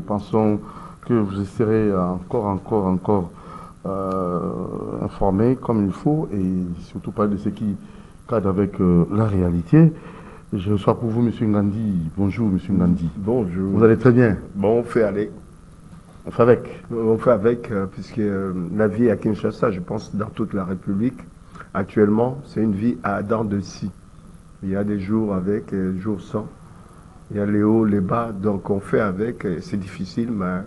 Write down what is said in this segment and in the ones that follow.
nous pensons que vous serez encore informés comme il faut et surtout parler de ce qui cadre avec la réalité. Je reçois pour vous M. Ngandi. Bonjour M. Ngandi. Bonjour. Vous allez très bien? Bon, on fait aller. On fait avec. On fait avec, puisque la vie à Kinshasa, je pense dans toute la République, actuellement, c'est une vie à dents de scie. Il y a des jours avec et des jours sans. Il y a les hauts, les bas, donc on fait avec. C'est difficile, mais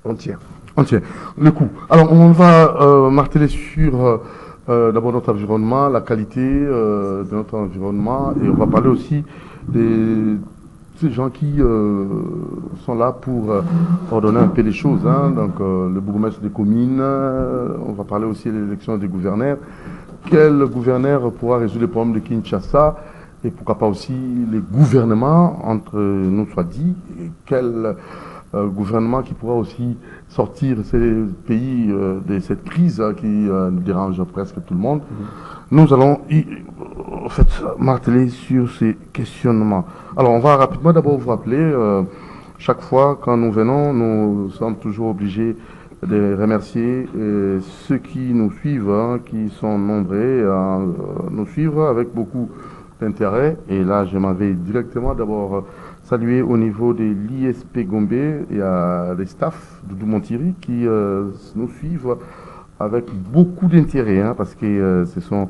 on tient. On tient le coup. Alors, on va marteler sur d'abord notre environnement, la qualité de notre environnement, et on va parler aussi des ces gens qui sont là pour ordonner un peu les choses. Hein. Donc, le bourgmestre des communes, on va parler aussi de l'élection des gouverneurs. Quel gouverneur pourra résoudre les problèmes de Kinshasa? Et pourquoi pas aussi les gouvernements, entre nous soit dit, et quel gouvernement qui pourra aussi sortir ces pays de cette crise qui dérange presque tout le monde. Nous allons en fait marteler sur ces questionnements. Alors on va rapidement d'abord vous rappeler, chaque fois quand nous venons, nous sommes toujours obligés de remercier ceux qui nous suivent, hein, qui sont nombreux à nous suivre avec beaucoup d'intérêt. Et là, je m'en vais directement d'abord saluer au niveau de l'ISP Gombe et à les staffs de Doudou-Montiri qui nous suivent avec beaucoup d'intérêt, hein, parce que ce sont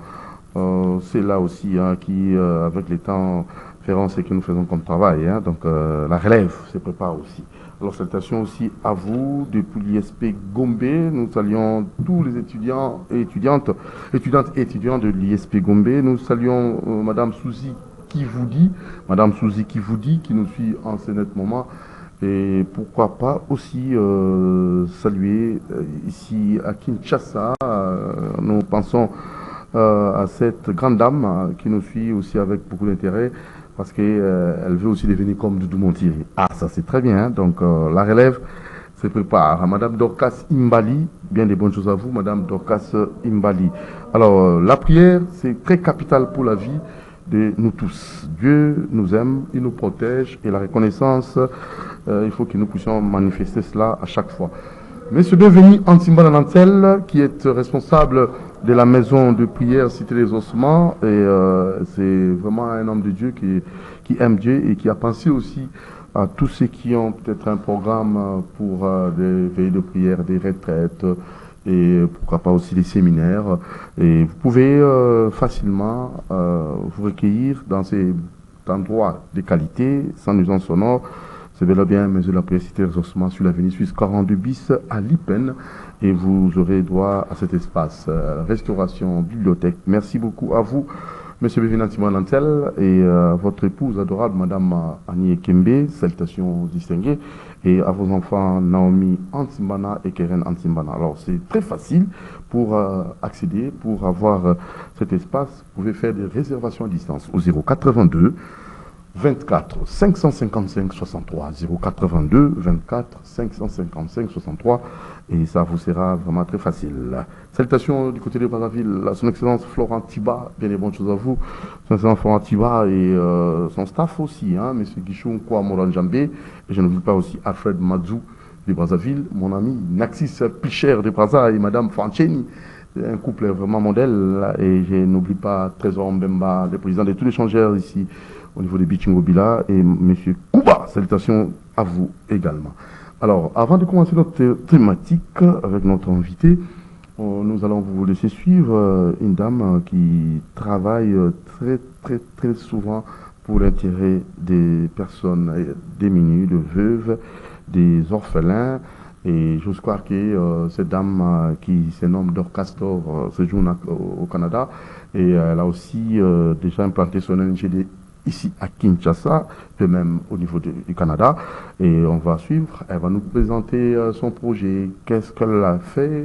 c'est là aussi hein, qui, avec les temps, feront ce que nous faisons comme travail. Hein, donc la relève se prépare aussi. Alors salutations aussi à vous depuis l'ISP Gombe. Nous saluons tous les étudiants et étudiantes de l'ISP Gombe. Nous saluons Madame Souzi qui vous dit, qui nous suit en ce net moment. Et pourquoi pas aussi saluer ici à Kinshasa. Nous pensons à cette grande dame qui nous suit aussi avec beaucoup d'intérêt parce qu'elle veut aussi devenir comme Doudou-Montiri. Ah, ça c'est très bien. Hein. Donc la relève se prépare. Madame Dorcas Imbali, bien des bonnes choses à vous, Madame Dorcas Imbali. Alors la prière, c'est très capital pour la vie de nous tous. Dieu nous aime, il nous protège et la reconnaissance, il faut que nous puissions manifester cela à chaque fois. Monsieur Deveni Antimbana Nantel, qui est responsable de la maison de prière Cité des Ossements, et c'est vraiment un homme de Dieu qui aime Dieu et qui a pensé aussi à tous ceux qui ont peut-être un programme pour des veillées de prière, des retraites, et pourquoi pas aussi des séminaires. Et vous pouvez facilement vous recueillir dans ces endroits de qualité, sans nuisance sonore. C'est bel et bien Maison de la prière Cité des Ossements sur l'avenue Suisse 42 bis à Lipen. Et vous aurez droit à cet espace. Restauration, bibliothèque. Merci beaucoup à vous, Monsieur Bévinantima Nantel, et votre épouse adorable, Madame Annie Ekembe. Salutations distinguées. Et à vos enfants Naomi Antimbana et Keren Antimbana. Alors c'est très facile pour accéder, pour avoir cet espace. Vous pouvez faire des réservations à distance au 082 24 555 63 082 24 555 63 et ça vous sera vraiment très facile. Salutations du côté de Brazzaville, son excellence Florent Tiba, bien les bonnes choses à vous, son excellence Florent Tiba et son staff aussi, hein, monsieur Guichon Kwa Moran Jambé, et je n'oublie pas aussi Alfred Madzou de Brazzaville, mon ami Naxis Picher de Brazza et madame Francheni, un couple vraiment modèle, et je n'oublie pas Trésor Mbemba, le président de tous les changeurs ici au niveau des Bichingobila et M. Kouba. Salutations à vous également. Alors, avant de commencer notre thématique avec notre invité, nous allons vous laisser suivre une dame qui travaille très souvent pour l'intérêt des personnes démunies, de veuves, des orphelins. Et j'ose croire que cette dame qui se nomme Dorcastor séjourne au Canada et elle a aussi déjà implanté son ONG ici à Kinshasa, et même au niveau du Canada. Et on va suivre, elle va nous présenter son projet, qu'est-ce qu'elle a fait,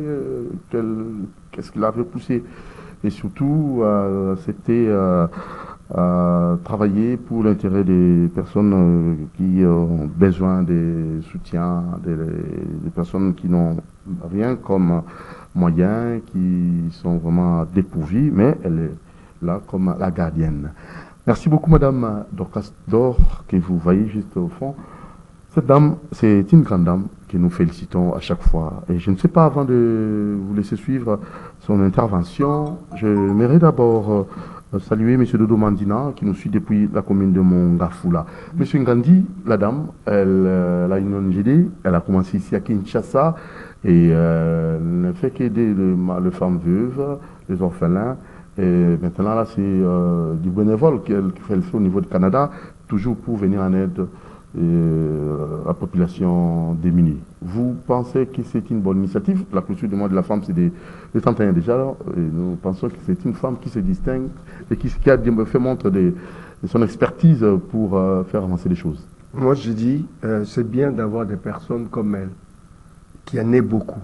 qu'est-ce qu'il avait poussé. Et surtout, c'était travailler pour l'intérêt des personnes qui ont besoin de soutien, des personnes qui n'ont rien comme moyen, qui sont vraiment dépourvues, mais elle est là comme la gardienne. Merci beaucoup, Madame Dorcastor, que vous voyez juste au fond. Cette dame, c'est une grande dame que nous félicitons à chaque fois. Et je ne sais pas, avant de vous laisser suivre son intervention, je j'aimerais d'abord saluer M. Dodo Mandina, qui nous suit depuis la commune de Mongafoula. M. Ngandi, la dame, elle a une ONGD, elle a commencé ici à Kinshasa, et elle ne fait qu'aider les femmes veuves, les orphelins. Et maintenant, là, c'est du bénévole qu'elle fait au niveau du Canada, toujours pour venir en aide la population démunie. Vous pensez que c'est une bonne initiative? La clôture du mois de la femme, c'est des 31 déjà. Et nous pensons que c'est une femme qui se distingue et qui a fait montre de son expertise pour faire avancer les choses. Moi, je dis, c'est bien d'avoir des personnes comme elle, qui en est beaucoup.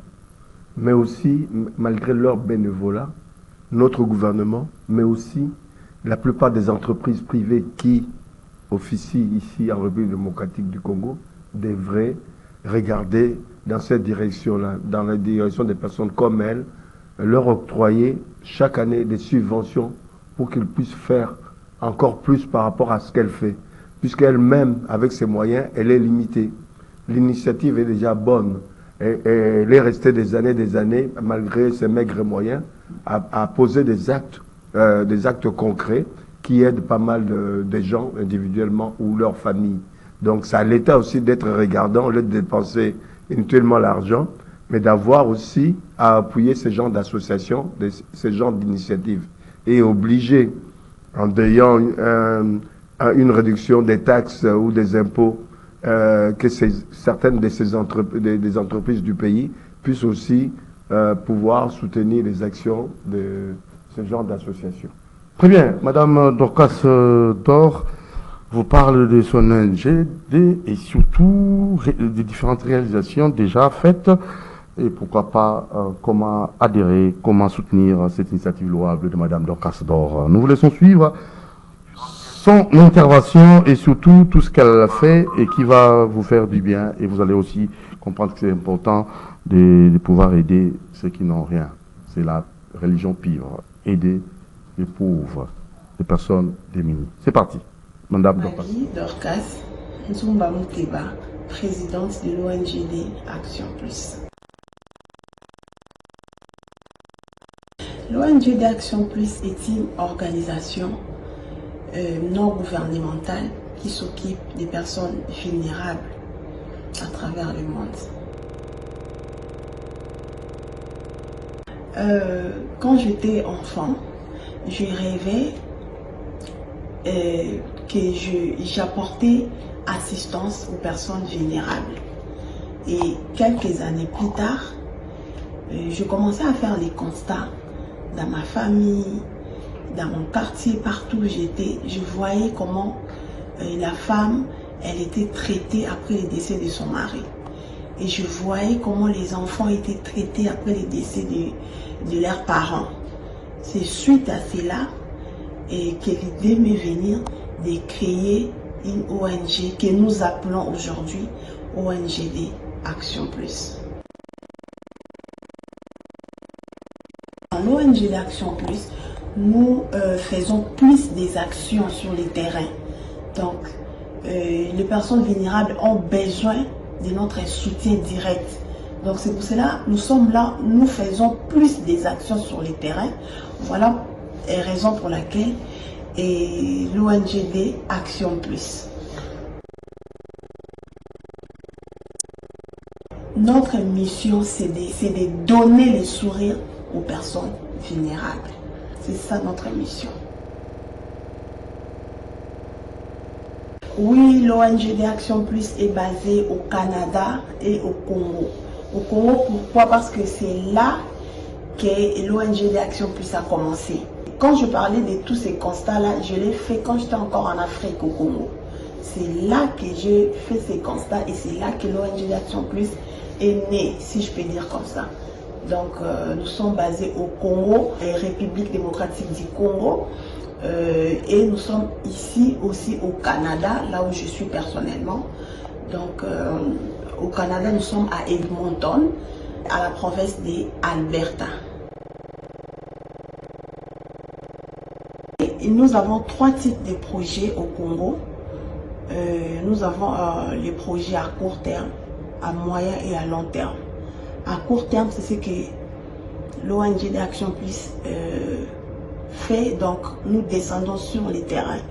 Mais aussi, malgré leur bénévolat, notre gouvernement, mais aussi la plupart des entreprises privées qui officient ici en République démocratique du Congo, devraient regarder dans cette direction-là, dans la direction des personnes comme elle, leur octroyer chaque année des subventions pour qu'ils puissent faire encore plus par rapport à ce qu'elle fait. Puisqu'elle-même, avec ses moyens, elle est limitée. L'initiative est déjà bonne. Et elle est restée des années, malgré ses maigres moyens, à poser des actes concrets qui aident pas mal de gens individuellement ou leur famille. Donc c'est à l'État aussi d'être regardant, au lieu de dépenser inutilement l'argent, mais d'avoir aussi à appuyer ces genres d'associations, ces genres d'initiatives. Et obliger, en ayant une réduction des taxes ou des impôts, que certaines de ces des entreprises du pays puissent aussi pouvoir soutenir les actions de ce genre d'associations. Très bien. Madame Dorcas Dor vous parle de son NGD et surtout des différentes réalisations déjà faites et pourquoi pas comment adhérer, comment soutenir cette initiative louable de Madame Dorcas Dor. Nous vous laissons suivre son intervention et surtout tout ce qu'elle a fait et qui va vous faire du bien et vous allez aussi comprendre que c'est important de pouvoir aider ceux qui n'ont rien. C'est la religion pure. Aider les pauvres, les personnes démunies. C'est parti. Madame Dorcas. Marie Dorcas Nzumba Muteba, présidente de l'ONGD Action Plus. L'ONGD Action Plus est une organisation non gouvernementale qui s'occupe des personnes vulnérables à travers le monde. Quand j'étais enfant, je rêvais que j'apportais assistance aux personnes vulnérables. Et quelques années plus tard, je commençais à faire les constats dans ma famille, dans mon quartier, partout où j'étais. Je voyais comment la femme, elle était traitée après le décès de son mari. Et je voyais comment les enfants étaient traités après le décès de leurs parents. C'est suite à cela que l'idée m'est venue de créer une ONG que nous appelons aujourd'hui ONGD Action Plus. Dans l'ONGD Action Plus, nous faisons plus des actions sur les terrains. Donc, les personnes vulnérables ont besoin de notre soutien direct. Donc, c'est pour cela que nous sommes là, nous faisons plus des actions sur les terrains. Voilà la raison pour laquelle l'ONGD Action Plus. Notre mission, c'est de donner le sourire aux personnes vulnérables. C'est ça notre mission. Oui, l'ONGD Action Plus est basée au Canada et au Congo. Au Congo, pourquoi? Parce que c'est là que l'ONGD Action Plus a commencé. Quand je parlais de tous ces constats-là, je l'ai fait quand j'étais encore en Afrique, au Congo. C'est là que j'ai fait ces constats et c'est là que l'ONGD Action Plus est née, si je peux dire comme ça. Donc, nous sommes basés au Congo, République démocratique du Congo. Et nous sommes ici aussi au Canada, là où je suis personnellement. Donc, au Canada, nous sommes à Edmonton, à la province d'Alberta. Et nous avons 3 types de projets au Congo. nous avons les projets à court terme, à moyen et à long terme. À court terme, c'est ce que l'ONG d'Action Plus fait. Donc, nous descendons sur les terrains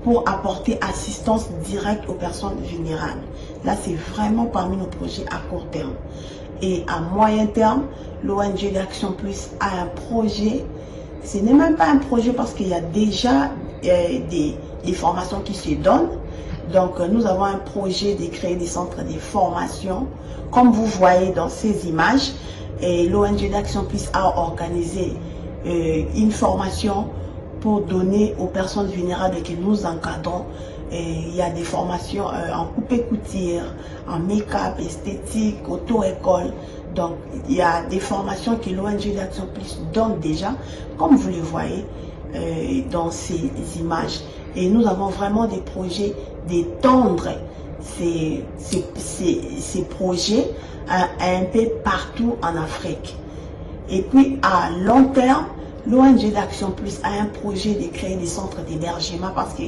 pour apporter assistance directe aux personnes vulnérables. Là, c'est vraiment parmi nos projets à court terme. Et à moyen terme, l'ONG d'Action Plus a un projet. Ce n'est même pas un projet parce qu'il y a déjà des formations qui se donnent. Donc, nous avons un projet de créer des centres de formation. Comme vous voyez dans ces images, l'ONG d'Action Plus a organisé une formation pour donner aux personnes vulnérables que nous encadrons. Il y a des formations en coupé-couture, en make-up, esthétique, auto-école. Donc, il y a des formations que l'ONG d'Action Plus donne déjà, comme vous les voyez dans ces images. Et nous avons vraiment des projets d'étendre ces projets un peu partout en Afrique. Et puis, à long terme, l'ONG d'Action Plus a un projet de créer des centres d'hébergement parce que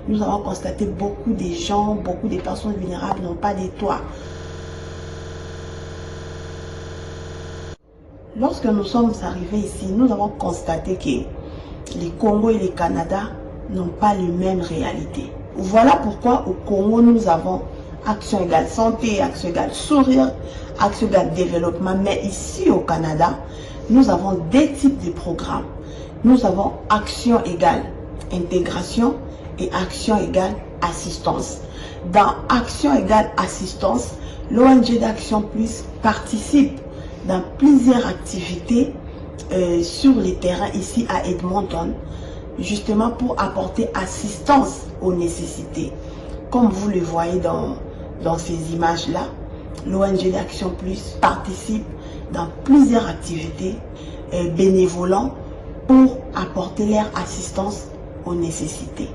nous avons constaté beaucoup de gens, beaucoup de personnes vulnérables n'ont pas de toit. Lorsque nous sommes arrivés ici, nous avons constaté que les Congo et le Canada n'ont pas les mêmes réalités. Voilà pourquoi au Congo, nous avons action égale santé, action égale sourire, action égale développement. Mais ici au Canada, nous avons deux types de programmes. Nous avons action égale intégration et action égale assistance. Dans action égale assistance, l'ONG d'Action Plus participe dans plusieurs activités sur les terrains ici à Edmonton, justement pour apporter assistance aux nécessités. Comme vous le voyez dans ces images-là, l'ONG d'Action Plus participe dans plusieurs activités bénévoles pour apporter leur assistance aux nécessités.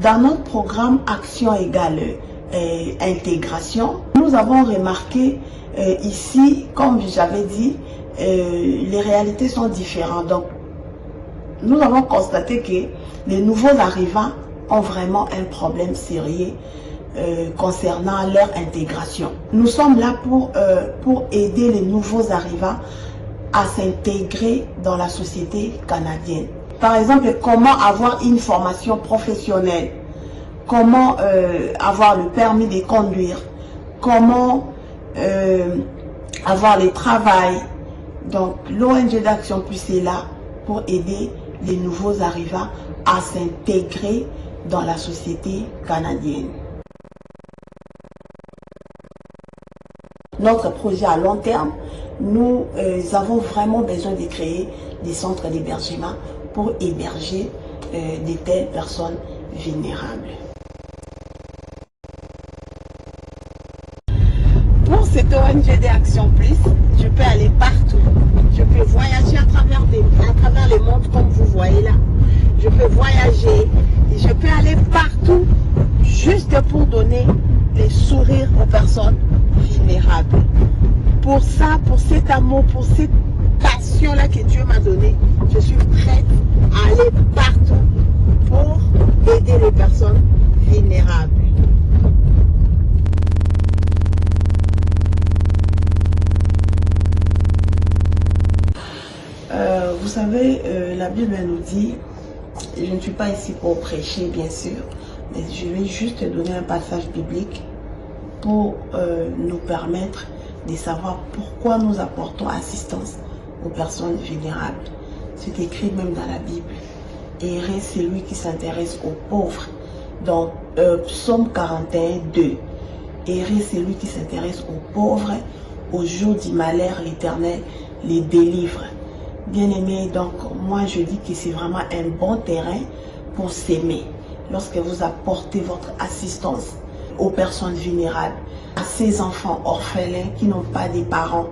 Dans notre programme Action égale intégration, nous avons remarqué ici, comme j'avais dit, les réalités sont différentes. Donc, nous avons constaté que les nouveaux arrivants ont vraiment un problème sérieux concernant leur intégration. Nous sommes là pour aider les nouveaux arrivants à s'intégrer dans la société canadienne. Par exemple, comment avoir une formation professionnelle, comment avoir le permis de conduire, comment avoir le travail. Donc, l'ONG d'Action Plus est là pour aider les nouveaux arrivants à s'intégrer dans la société canadienne. Notre projet à long terme, nous avons vraiment besoin de créer des centres d'hébergement pour héberger de telles personnes vulnérables. Pour cette ONG d'Action Plus, je peux aller partout. Je peux voyager à travers le monde comme vous voyez là. Je peux voyager et je peux aller partout juste pour donner les sourires aux personnes vulnérables. Pour ça, pour cet amour, pour cette passion-là que Dieu m'a donnée, je suis prête à aller partout pour aider les personnes vulnérables. Vous savez, la Bible nous dit, je ne suis pas ici pour prêcher bien sûr, mais je vais juste donner un passage biblique pour nous permettre de savoir pourquoi nous apportons assistance aux personnes vulnérables. C'est écrit même dans la Bible. Heureux celui qui s'intéresse aux pauvres. Dans Psaume 41, 2. Heureux celui qui s'intéresse aux pauvres. Au jour du malheur, l'Éternel les délivre. Bien aimé, donc moi je dis que c'est vraiment un bon terrain pour s'aimer. Lorsque vous apportez votre assistance aux personnes vulnérables, à ces enfants orphelins qui n'ont pas de parents,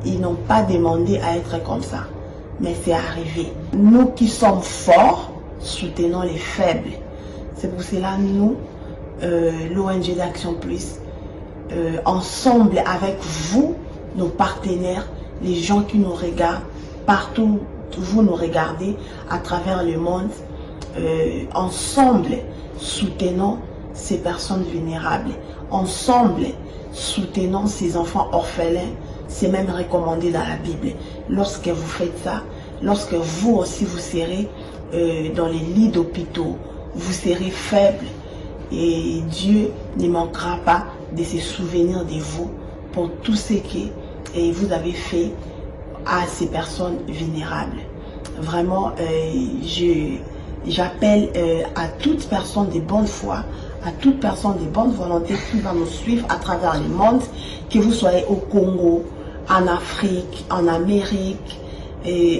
ils n'ont pas demandé à être comme ça, mais c'est arrivé. Nous qui sommes forts, soutenons les faibles. C'est pour cela nous, l'ONG d'Action Plus, ensemble avec vous, nos partenaires, les gens qui nous regardent, partout où vous nous regardez à travers le monde, ensemble soutenons ces personnes vulnérables. Ensemble, soutenons ces enfants orphelins. C'est même recommandé dans la Bible. Lorsque vous faites ça, lorsque vous aussi vous serez dans les lits d'hôpitaux, vous serez faible et Dieu ne manquera pas de se souvenir de vous pour tout ce que vous avez fait à ces personnes vulnérables. Vraiment, j'appelle à toute personne de bonne foi, à toute personne de bonne volonté qui va nous suivre à travers le monde, que vous soyez au Congo, en Afrique, en Amérique,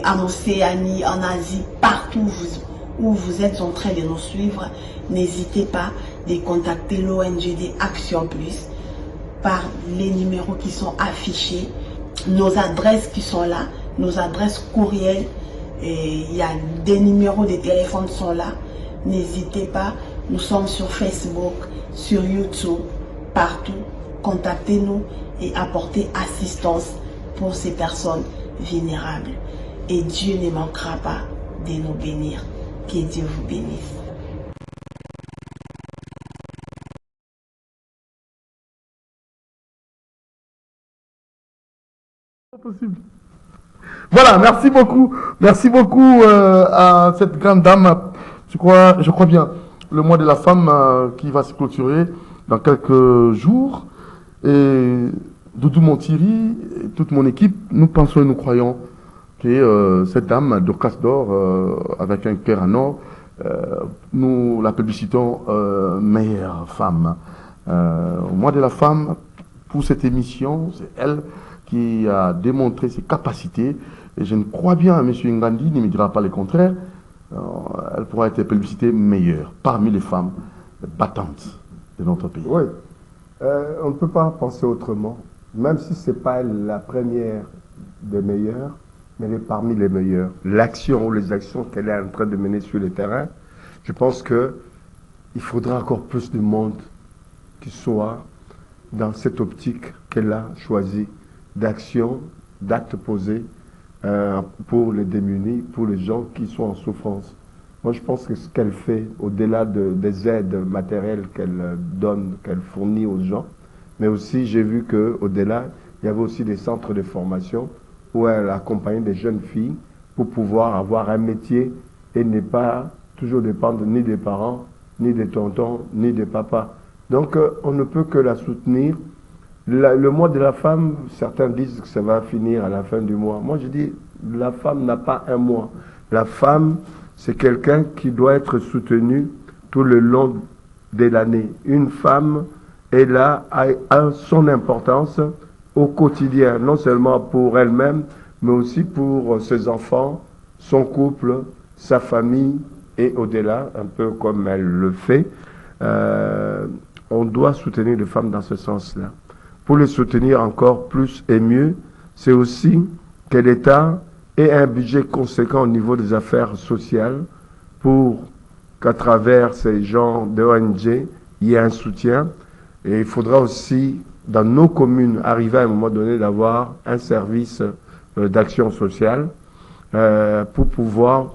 en Océanie, en Asie, partout où vous êtes en train de nous suivre, n'hésitez pas de contacter l'ONGD Action Plus par les numéros qui sont affichés, nos adresses qui sont là, nos adresses courriels, il y a des numéros de téléphone qui sont là. N'hésitez pas, nous sommes sur Facebook, sur YouTube, partout. Contactez-nous et apportez assistance pour ces personnes vulnérables. Et Dieu ne manquera pas de nous bénir. Que Dieu vous bénisse. Possible. Voilà, merci beaucoup à cette grande dame. Je crois bien, le mois de la femme qui va se clôturer dans quelques jours. Et Doudou Montiri et toute mon équipe, nous pensons et nous croyons que cette dame, Dorcas d'Or, avec un cœur en or, nous la publicitons meilleure femme. Au mois de la femme, pour cette émission, c'est elle qui a démontré ses capacités. Et je ne crois bien, M. Ngandi ne me dira pas le contraire, elle pourra être publicitée meilleure parmi les femmes battantes de notre pays. Oui, on ne peut pas penser autrement, même si ce n'est pas la première des meilleures, mais elle est parmi les meilleures. L'action ou les actions qu'elle est en train de mener sur le terrain, je pense qu'il faudra encore plus de monde qui soit dans cette optique qu'elle a choisie d'action, d'actes posés pour les démunis, pour les gens qui sont en souffrance. Moi, je pense que ce qu'elle fait, au-delà des aides matérielles qu'elle donne, qu'elle fournit aux gens, mais aussi, j'ai vu qu'au-delà, il y avait aussi des centres de formation où elle accompagne des jeunes filles pour pouvoir avoir un métier et ne pas toujours dépendre ni des parents, ni des tontons, ni des papas. Donc, on ne peut que la soutenir. Le mois de la femme, certains disent que ça va finir à la fin du mois. Moi, je dis, la femme n'a pas un mois. La femme, c'est quelqu'un qui doit être soutenu tout le long de l'année. Une femme est là, a son importance au quotidien, non seulement pour elle-même, mais aussi pour ses enfants, son couple, sa famille et au-delà, un peu comme elle le fait. On doit soutenir les femmes dans ce sens-là. Pour les soutenir encore plus et mieux, c'est aussi que l'État ait un budget conséquent au niveau des affaires sociales pour qu'à travers ces genres d'ONG, il y ait un soutien. Et il faudra aussi, dans nos communes, arriver à un moment donné d'avoir un service d'action sociale pour pouvoir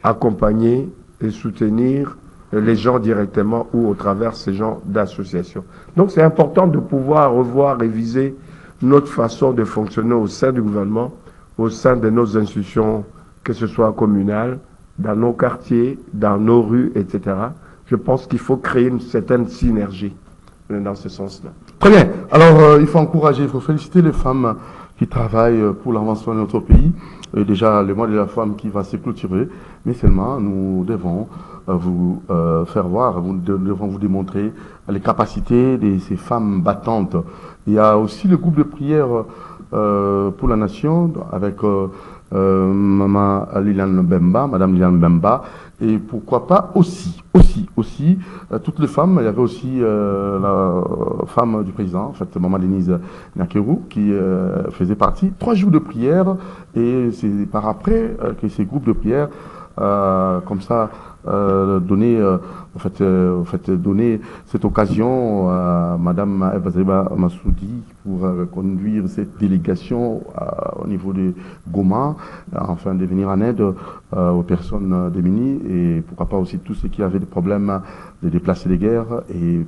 accompagner et soutenir les gens directement ou au travers ces genres d'associations. Donc c'est important de pouvoir revoir, réviser notre façon de fonctionner au sein du gouvernement, au sein de nos institutions, que ce soit communales, dans nos quartiers, dans nos rues, etc. Je pense qu'il faut créer une certaine synergie dans ce sens-là. Très bien. Alors, il faut encourager, il faut féliciter les femmes qui travaillent pour l'avancement de notre pays. Et déjà, le mois de la femme qui va se clôturer, mais seulement nous devons vous faire voir, nous devons vous démontrer les capacités de ces femmes battantes. Il y a aussi le groupe de prière pour la nation avec Madame Liliane Bemba, et pourquoi pas aussi toutes les femmes. Il y avait aussi la femme du président, en fait, Maman Denise Nakerou, qui faisait partie. 3 jours de prière, et c'est par après que ces groupes de prière, comme ça, donner, donner cette occasion à Madame Eve Bazaiba Massoudi pour conduire cette délégation au niveau de Goma, afin de venir en aide aux personnes démunies et pourquoi pas aussi tous ceux qui avaient des problèmes de déplacer des guerres. Et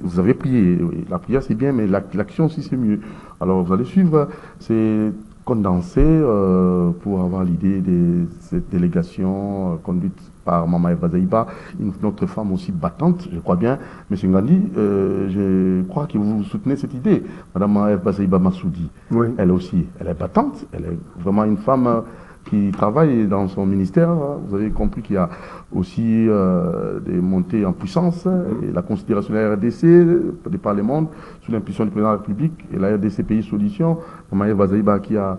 vous avez prié, la prière c'est bien, mais l'action aussi c'est mieux. Alors vous allez suivre, c'est condensé pour avoir l'idée de cette délégation conduite par Maman Eve Bazaiba, une autre femme aussi battante, je crois bien. Monsieur Ngandi, je crois que vous soutenez cette idée, Madame Eve Bazaiba Massoudi. Oui. Elle aussi, elle est battante, elle est vraiment une femme qui travaille dans son ministère. Vous avez compris qu'il y a aussi des montées en puissance et la considération de la RDC des par le monde sous l'impulsion du président de la République et la RDC Pays Solutions, Maman Eve Bazaiba qui a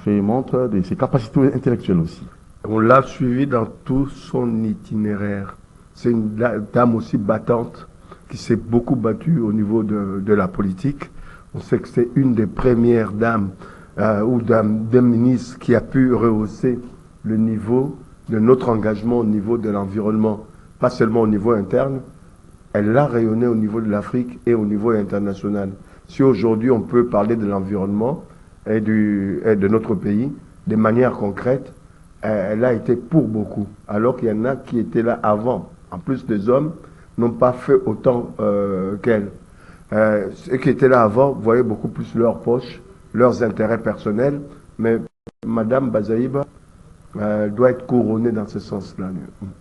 fait montre de ses capacités intellectuelles aussi. On l'a suivi dans tout son itinéraire. C'est une dame aussi battante qui s'est beaucoup battue au niveau de la politique. On sait que c'est une des premières dames ou d'un ministre qui a pu rehausser le niveau de notre engagement au niveau de l'environnement, pas seulement au niveau interne, elle l'a rayonné au niveau de l'Afrique et au niveau international. Si aujourd'hui on peut parler de l'environnement et de notre pays de manière concrète, elle a été pour beaucoup, alors qu'il y en a qui étaient là avant. En plus, des hommes n'ont pas fait autant qu'elle. Ceux qui étaient là avant voyaient beaucoup plus leurs poches, leurs intérêts personnels, mais Madame Bazaiba doit être couronnée dans ce sens-là.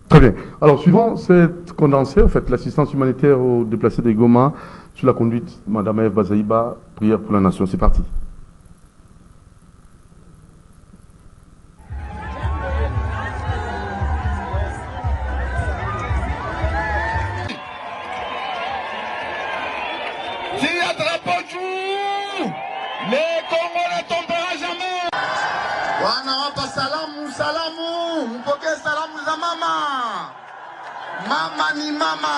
Très bien. Alors, suivant cette condensée, en fait, l'assistance humanitaire aux déplacés de Goma, sous la conduite de Madame Eve Bazaiba, prière pour la nation. C'est parti. Le Congo ne tombera jamais. Wanawapa salamu, mpokee salamu za mama. Mama ni mama.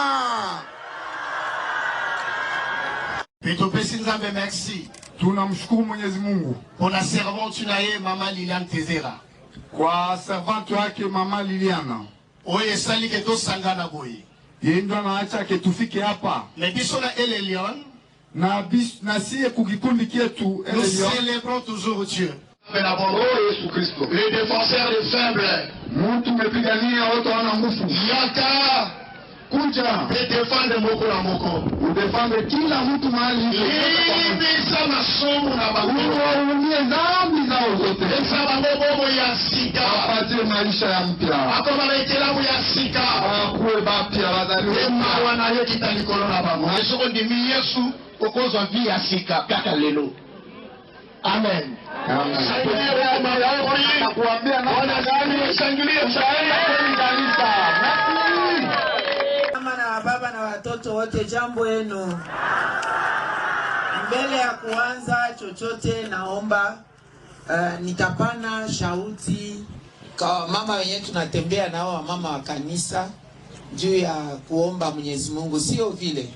Petopesi Nzambe merci. Tunamshukuru Mwenyezi Mungu. Pour la servante naye mama Liliane Tezera. Kwa servante wake mama Liliana. Oye sali ke to sangana boye. Yeye ndo anaacha ke tufike hapa. Lebiso na ele Leon. Nous célébrons toujours Dieu. Le défenseur des faibles. Yaka. Kuja. Défendre moko na moko. Défendre kila mtu mahali. Libisa masomo na bakuru. Unie dhambi zao zote. Esa bangobo ya sika. Apate maisha ya mpya. Akoma lekela ya sika. Akuwe bapya bazaliwa. Ema wana yeki talikolo na bamo. Esoko ndimi Yesu. Okozwa vie ya sika kaka lelo. Amen. Mama na baba na watoto wote, jambo yenu. Mbele ya kuanza chochote naomba nitapana shauti kwa mama wenyewe tunatembea nao, mama wa kanisa, juu ya kuomba Mwenyezi Mungu, sio vile.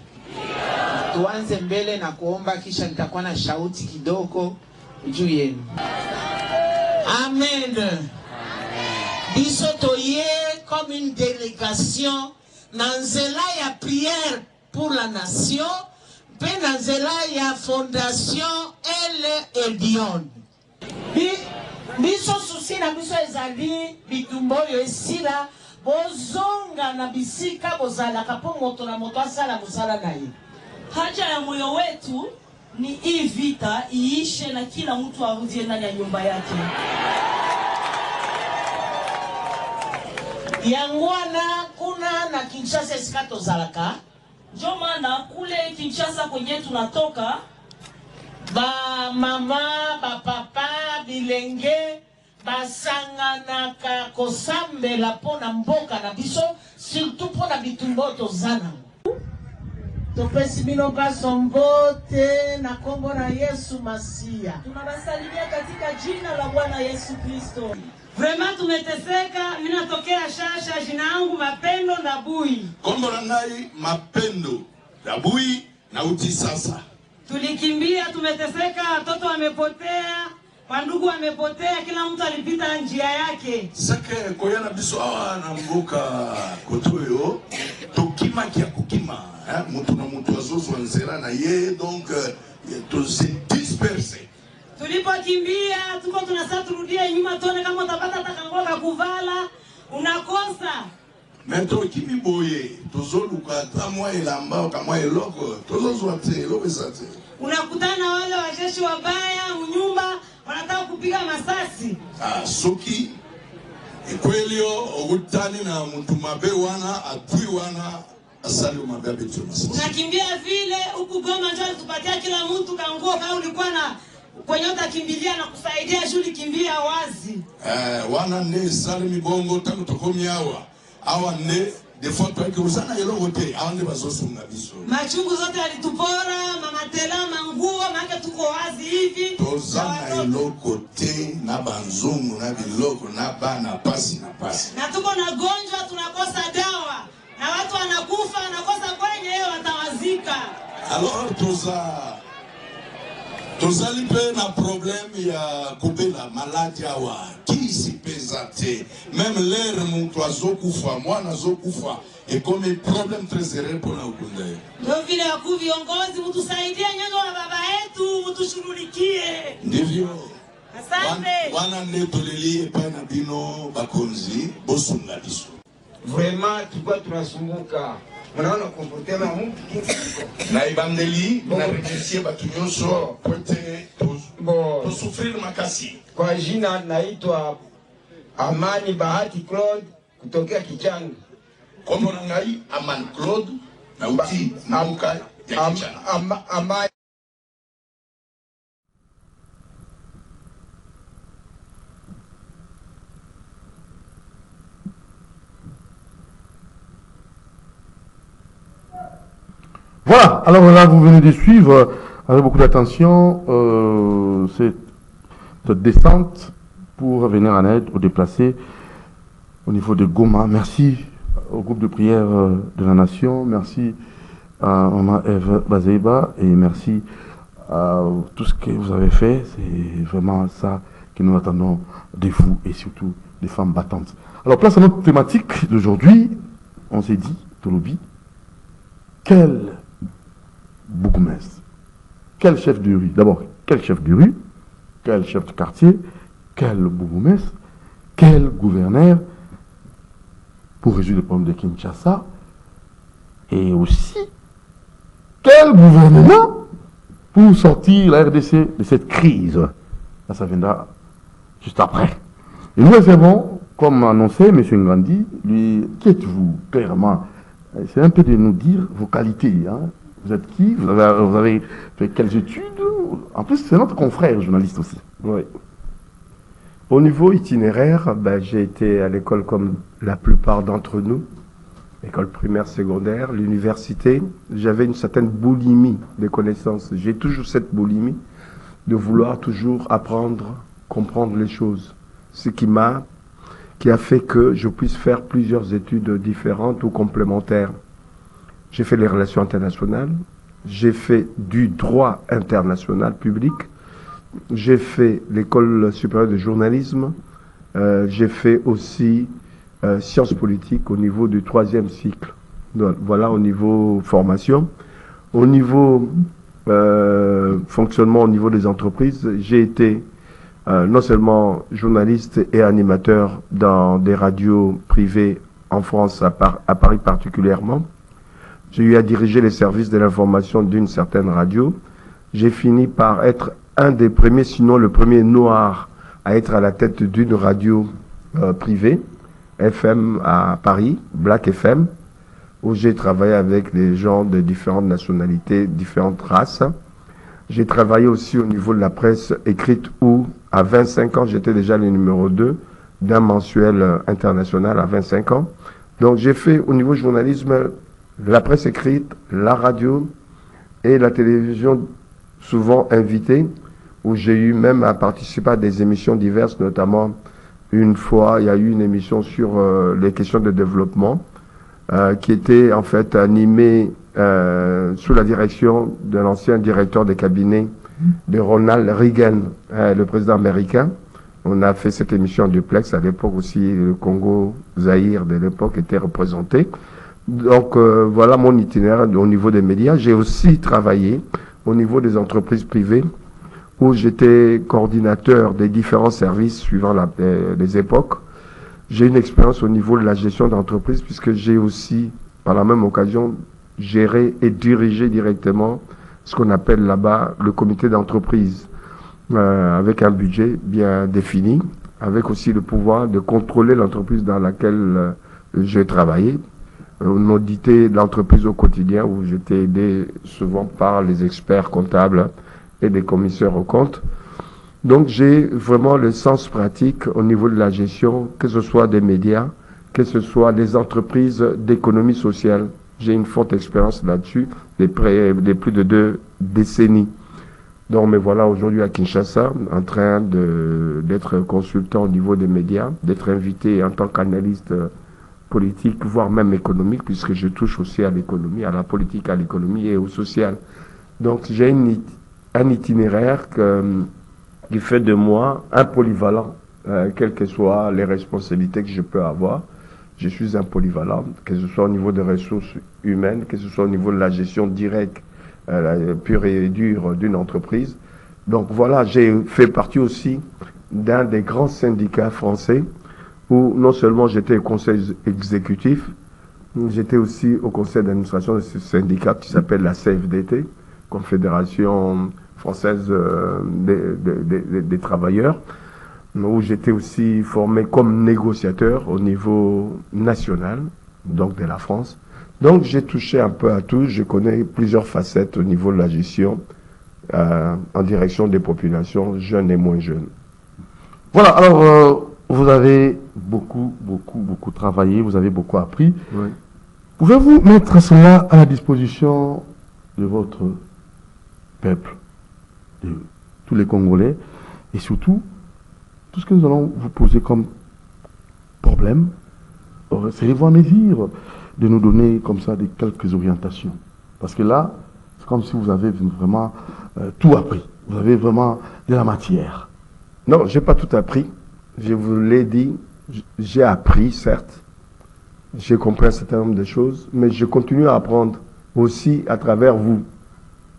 Tuanze mbele na kuomba, kisha nitakuwa na shauti kidogo juu yenu. Amen. Biso toye comme une délégation nanzela ya prière pour la nation, pe nanzela ya fondation El Eldion. Biso susi na biso ezali bitumboyo esila bozonga na bisika bozala kapo moto na moto asala musala na ye. Haja ya moyo wetu ni hii vita iishe na kila mtu arudie ndani ya nyumba yake. Yangwana kuna na Kinshasa esikato zalaka. Ndio maana kule Kinshasa kwenye tunatoka, ba mama, ba papa, bilenge basangana ka kosambela pona mboka na biso, surtout pona bitumboto zana. Topesi bino baso mbote na kombo na Yesu Masia. Tunawasalimia katika jina la Bwana Yesu Kristo. Vraiment tumeteseka, mimi natokea Shasha, jina langu Mapendo na Bui. Kombo la ngai Mapendo na Bui na uti sasa. Tulikimbia, tumeteseka, watoto wamepotea, Wandugu wamepotea, kila mtu alipita njia yake. Sake koyana biso awa na mboka kotoyo tokima kia kukima mutu na mutu azozwa nzela na ye donc tozi disperse. Tulipokimbia tuko tunasema turudie nyuma tuone kama utapata takangoka kuvala unakosa. Mento kimi boye tozoluka tamwa elamba kama eloko tozozwa te eloko sate. Unakutana wale wajeshi wabaya unyumba wanataka kupiga masasi. Soki ekwelio ogutani na mtu mabe wana atui wana asali mabe abetu masasi. Unakimbia vile huku Goma njoo tupatia kila mtu kanguo kama ulikuwa na kwenye utakimbilia na kusaidia shuli kimbia wazi. Wana ne sali mibongo tangu tokomi awa ne de fois toi que vous en avez l'autre avant de bazosunga biso. Machungu zote alitupora, mama tela manguo, maana tuko wazi hivi. Tozana eloko te na banzungu na biloko na bana pasi na pasi. Na tuko na gonjwa tunakosa dawa. Na watu wanakufa wanakosa kwenye yeye watawazika. Alors tozali pe na problème ya kubela maladi awa kisi pesate même l'air mtu azokufa mwana azokufa et comme un problème très sérieux pour la ukunda. Ndio vile wakuu viongozi mtusaidie nyengo wa baba yetu mtushughulikie. Ndivyo. Asante. Wana neto lelie pa na bino bakonzi bosunga biso. Vraiment tulikuwa tunasumbuka. Mnaona comportement mtu kingi. Na ibandeli na remercier batu nyonso pote to souffrir makasi. Kwa jina naitwa Amani Bahati Claude kutokea Kichanga. Kombo na ngai Amani Claude na uti namuka ya Kichanga. Amani Voilà, alors là vous venez de suivre avec beaucoup d'attention cette descente pour venir en aide aux déplacés au niveau de Goma. Merci au groupe de prière de la nation, merci à Maman Eve Bazeiba et merci à tout ce que vous avez fait. C'est vraiment ça que nous attendons de vous et surtout des femmes battantes. Alors place à notre thématique d'aujourd'hui, on s'est dit, Tolobi, quel bourgmestre, quel chef de rue, d'abord, quel chef de rue, quel chef de quartier, quel bourgmestre, quel gouverneur pour résoudre le problème de Kinshasa et aussi quel gouvernement pour sortir la RDC de cette crise. Là, ça viendra juste après. Et nous avons, comme annoncé M. Ngandi, lui, qui êtes-vous clairement? C'est un peu de nous dire vos qualités. Hein. Vous êtes qui? Vous avez fait quelles études? En plus, c'est notre confrère journaliste aussi. Oui. Au niveau itinéraire, j'ai été à l'école comme la plupart d'entre nous, école primaire, secondaire, l'université. J'avais une certaine boulimie de connaissances. J'ai toujours cette boulimie de vouloir toujours apprendre, comprendre les choses. Ce qui a fait que je puisse faire plusieurs études différentes ou complémentaires. J'ai fait les relations internationales, j'ai fait du droit international public, j'ai fait l'école supérieure de journalisme, j'ai fait aussi sciences politiques au niveau du 3e cycle. Donc, voilà au niveau formation. Au niveau fonctionnement, au niveau des entreprises, j'ai été non seulement journaliste et animateur dans des radios privées en France, à Paris particulièrement. J'ai eu à diriger les services de l'information d'une certaine radio. J'ai fini par être un des premiers, sinon le premier noir, à être à la tête d'une radio privée, FM à Paris, Black FM, où j'ai travaillé avec des gens de différentes nationalités, différentes races. J'ai travaillé aussi au niveau de la presse écrite où, à 25 ans, j'étais déjà le numéro 2 d'un mensuel international à 25 ans. Donc j'ai fait au niveau journalisme la presse écrite, la radio et la télévision souvent invitée, où j'ai eu même à participer à des émissions diverses, notamment une fois, il y a eu une émission sur les questions de développement qui était en fait animée sous la direction de l'ancien directeur des cabinets de Ronald Reagan, le président américain. On a fait cette émission en duplex. À l'époque aussi, le Congo, Zaïre de l'époque était représenté. Donc voilà mon itinéraire au niveau des médias. J'ai aussi travaillé au niveau des entreprises privées où j'étais coordinateur des différents services suivant les époques. J'ai une expérience au niveau de la gestion d'entreprise puisque j'ai aussi, par la même occasion, géré et dirigé directement ce qu'on appelle là-bas le comité d'entreprise, avec un budget bien défini, avec aussi le pouvoir de contrôler l'entreprise dans laquelle j'ai travaillé. On auditait l'entreprise au quotidien où j'étais aidé souvent par les experts comptables et des commissaires aux comptes. Donc j'ai vraiment le sens pratique au niveau de la gestion, que ce soit des médias, que ce soit des entreprises d'économie sociale. J'ai une forte expérience là-dessus, des plus de 2 décennies. Donc me voilà aujourd'hui à Kinshasa, en train d'être consultant au niveau des médias, d'être invité en tant qu'analyste politique, voire même économique, puisque je touche aussi à l'économie, à la politique, à l'économie et au social. Donc j'ai un itinéraire qui fait de moi un polyvalent, quelles que soient les responsabilités que je peux avoir. Je suis un polyvalent, que ce soit au niveau des ressources humaines, que ce soit au niveau de la gestion directe, pure et dure d'une entreprise. Donc voilà, j'ai fait partie aussi d'un des grands syndicats français où non seulement j'étais au conseil exécutif, j'étais aussi au conseil d'administration de ce syndicat qui s'appelle la CFDT, Confédération française des travailleurs, où j'étais aussi formé comme négociateur au niveau national, donc de la France. Donc j'ai touché un peu à tout, je connais plusieurs facettes au niveau de la gestion en direction des populations jeunes et moins jeunes. Voilà, alors vous avez beaucoup travaillé, vous avez beaucoup appris. Oui. Pouvez-vous mettre cela à la disposition de votre peuple, de tous les Congolais, et surtout, tout ce que nous allons vous poser comme problème, serez-vous à mesure de nous donner comme ça quelques orientations? Parce que là, c'est comme si vous avez vraiment tout appris. Vous avez vraiment de la matière. Non, j'ai pas tout appris. Je vous l'ai dit, j'ai appris, certes. J'ai compris un certain nombre de choses, mais je continue à apprendre aussi à travers vous.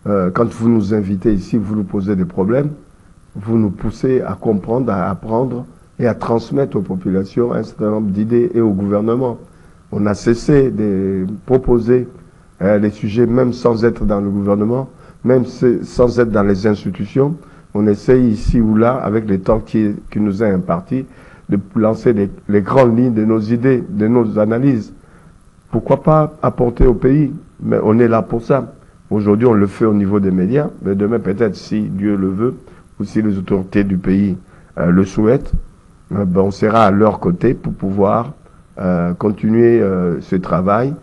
Quand vous nous invitez ici, vous nous posez des problèmes, vous nous poussez à comprendre, à apprendre et à transmettre aux populations un certain nombre d'idées et au gouvernement. On a cessé de proposer les sujets, même sans être dans le gouvernement, même sans être dans les institutions. On essaye ici ou là, avec les temps qui nous est imparti, de lancer les grandes lignes de nos idées, de nos analyses. Pourquoi pas apporter au pays? Mais on est là pour ça. Aujourd'hui, on le fait au niveau des médias, mais demain, peut-être, si Dieu le veut, ou si les autorités du pays le souhaitent, on sera à leur côté pour pouvoir continuer ce travail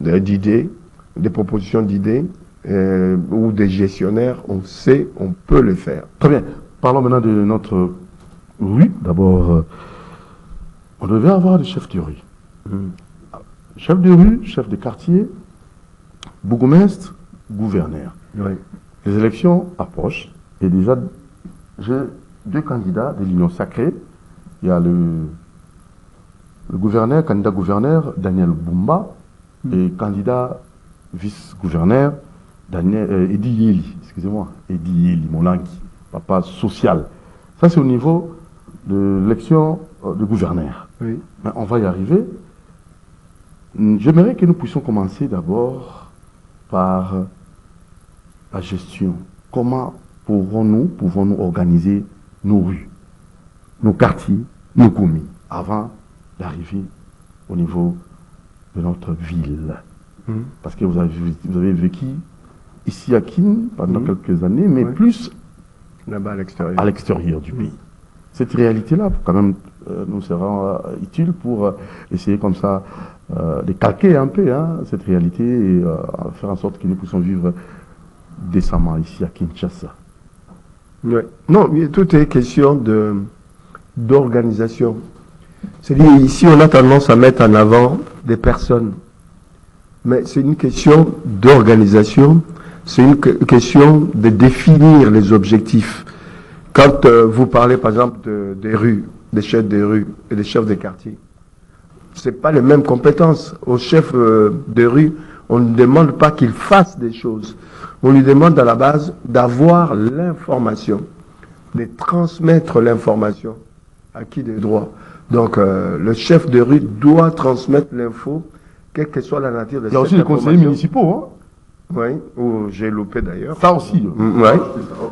d'idées, des propositions d'idées, ou des gestionnaires. On sait, on peut le faire. Très bien. Parlons maintenant de notre rue. D'abord, on devait avoir des chefs de rue. Chef de rue, chef de quartier, bourgmestre, gouverneur. Oui. Les élections approchent et déjà, j'ai 2 candidats de l'Union sacrée. Il y a le gouverneur, candidat gouverneur, Daniel Bumba, et candidat vice-gouverneur, Edi Yeli, excusez-moi, Edi Yeli, mon langue, papa social. Ça, c'est au niveau de l'élection de gouverneur. Oui. Mais on va y arriver. J'aimerais que nous puissions commencer d'abord par la gestion. Comment pouvons-nous organiser nos rues, nos quartiers, nos communes, avant d'arriver au niveau de notre ville? Parce que vous avez vécu ici à Kin pendant quelques années, mais plus là-bas à l'extérieur du pays. Cette réalité-là, quand même, nous sera utile pour essayer comme ça de calquer un peu cette réalité et faire en sorte que nous puissions vivre décemment ici à Kinshasa. Oui. Non, tout est question d'organisation. C'est-à-dire, ici, on a tendance à mettre en avant des personnes. Mais c'est une question d'organisation, c'est une question de définir les objectifs. Quand vous parlez par exemple des rues, des chefs de rue et des chefs de quartier, ce n'est pas les mêmes compétences. Au chef de rue, on ne demande pas qu'il fasse des choses. On lui demande à la base d'avoir l'information, de transmettre l'information à qui des droits. Donc le chef de rue doit transmettre l'info, quelle que soit la nature de cette information. Il y a aussi les conseillers municipaux, hein? Oui, ou j'ai loupé d'ailleurs. Ça aussi. Oui.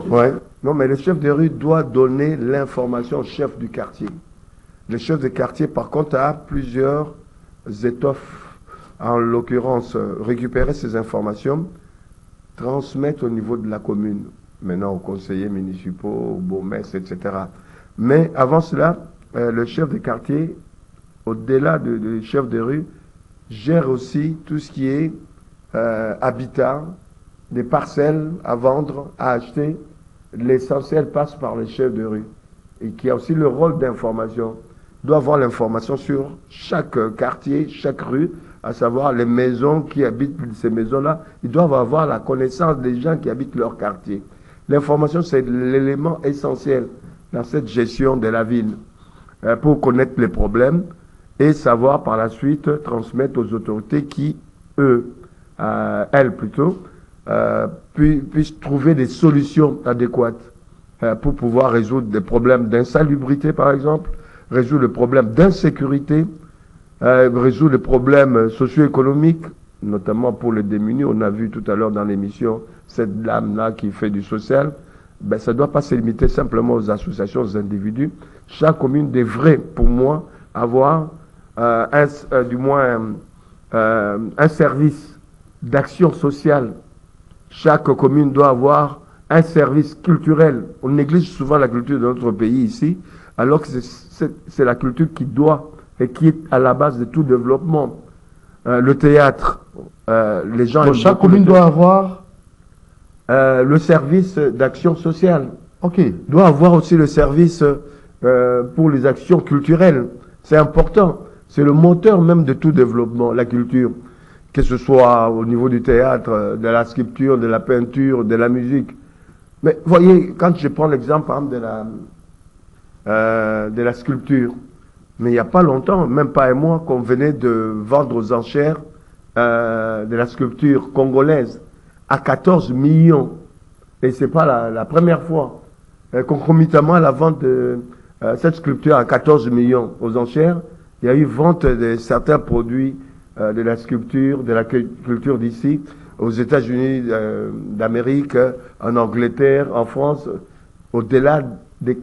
Ouais. Non, mais le chef de rue doit donner l'information au chef du quartier. Le chef de quartier, par contre, a plusieurs étoffes. En l'occurrence, récupérer ces informations, transmettre au niveau de la commune, maintenant aux conseillers municipaux, aux bourgmestres, etc. Mais avant cela, le chef de quartier, au-delà du chef de rue, gère aussi tout ce qui est habitat, des parcelles à vendre, à acheter. L'essentiel passe par le chef de rue et qui a aussi le rôle d'information. Il doit avoir l'information sur chaque quartier, chaque rue, à savoir les maisons qui habitent ces maisons-là. Ils doivent avoir la connaissance des gens qui habitent leur quartier. L'information, c'est l'élément essentiel dans cette gestion de la ville pour connaître les problèmes et savoir par la suite transmettre aux autorités qui, elles plutôt, puissent trouver des solutions adéquates pour pouvoir résoudre des problèmes d'insalubrité, par exemple, résoudre le problème d'insécurité, résoudre les problèmes socio-économiques, notamment pour les démunis. On a vu tout à l'heure dans l'émission cette dame-là qui fait du social. Ben, ça ne doit pas se limiter simplement aux associations, aux individus. Chaque commune devrait, pour moi, avoir du moins un service d'action sociale. Chaque commune doit avoir un service culturel. On néglige souvent la culture de notre pays ici, alors que c'est la culture qui doit et qui est à la base de tout développement. Le théâtre, les gens... Donc, chaque commune doit avoir le service d'action sociale. Ok. Doit avoir aussi le service pour les actions culturelles. C'est important. C'est le moteur même de tout développement, la culture. Que ce soit au niveau du théâtre, de la sculpture, de la peinture, de la musique. Mais voyez, quand je prends l'exemple par exemple de la sculpture, mais il n'y a pas longtemps, même pas un mois, qu'on venait de vendre aux enchères de la sculpture congolaise à 14 millions. Et ce n'est pas la première fois. Concomitamment à la vente de cette sculpture à 14 millions aux enchères, il y a eu vente de certains produits de la sculpture, de la culture d'ici, aux États-Unis d'Amérique, en Angleterre, en France, au-delà des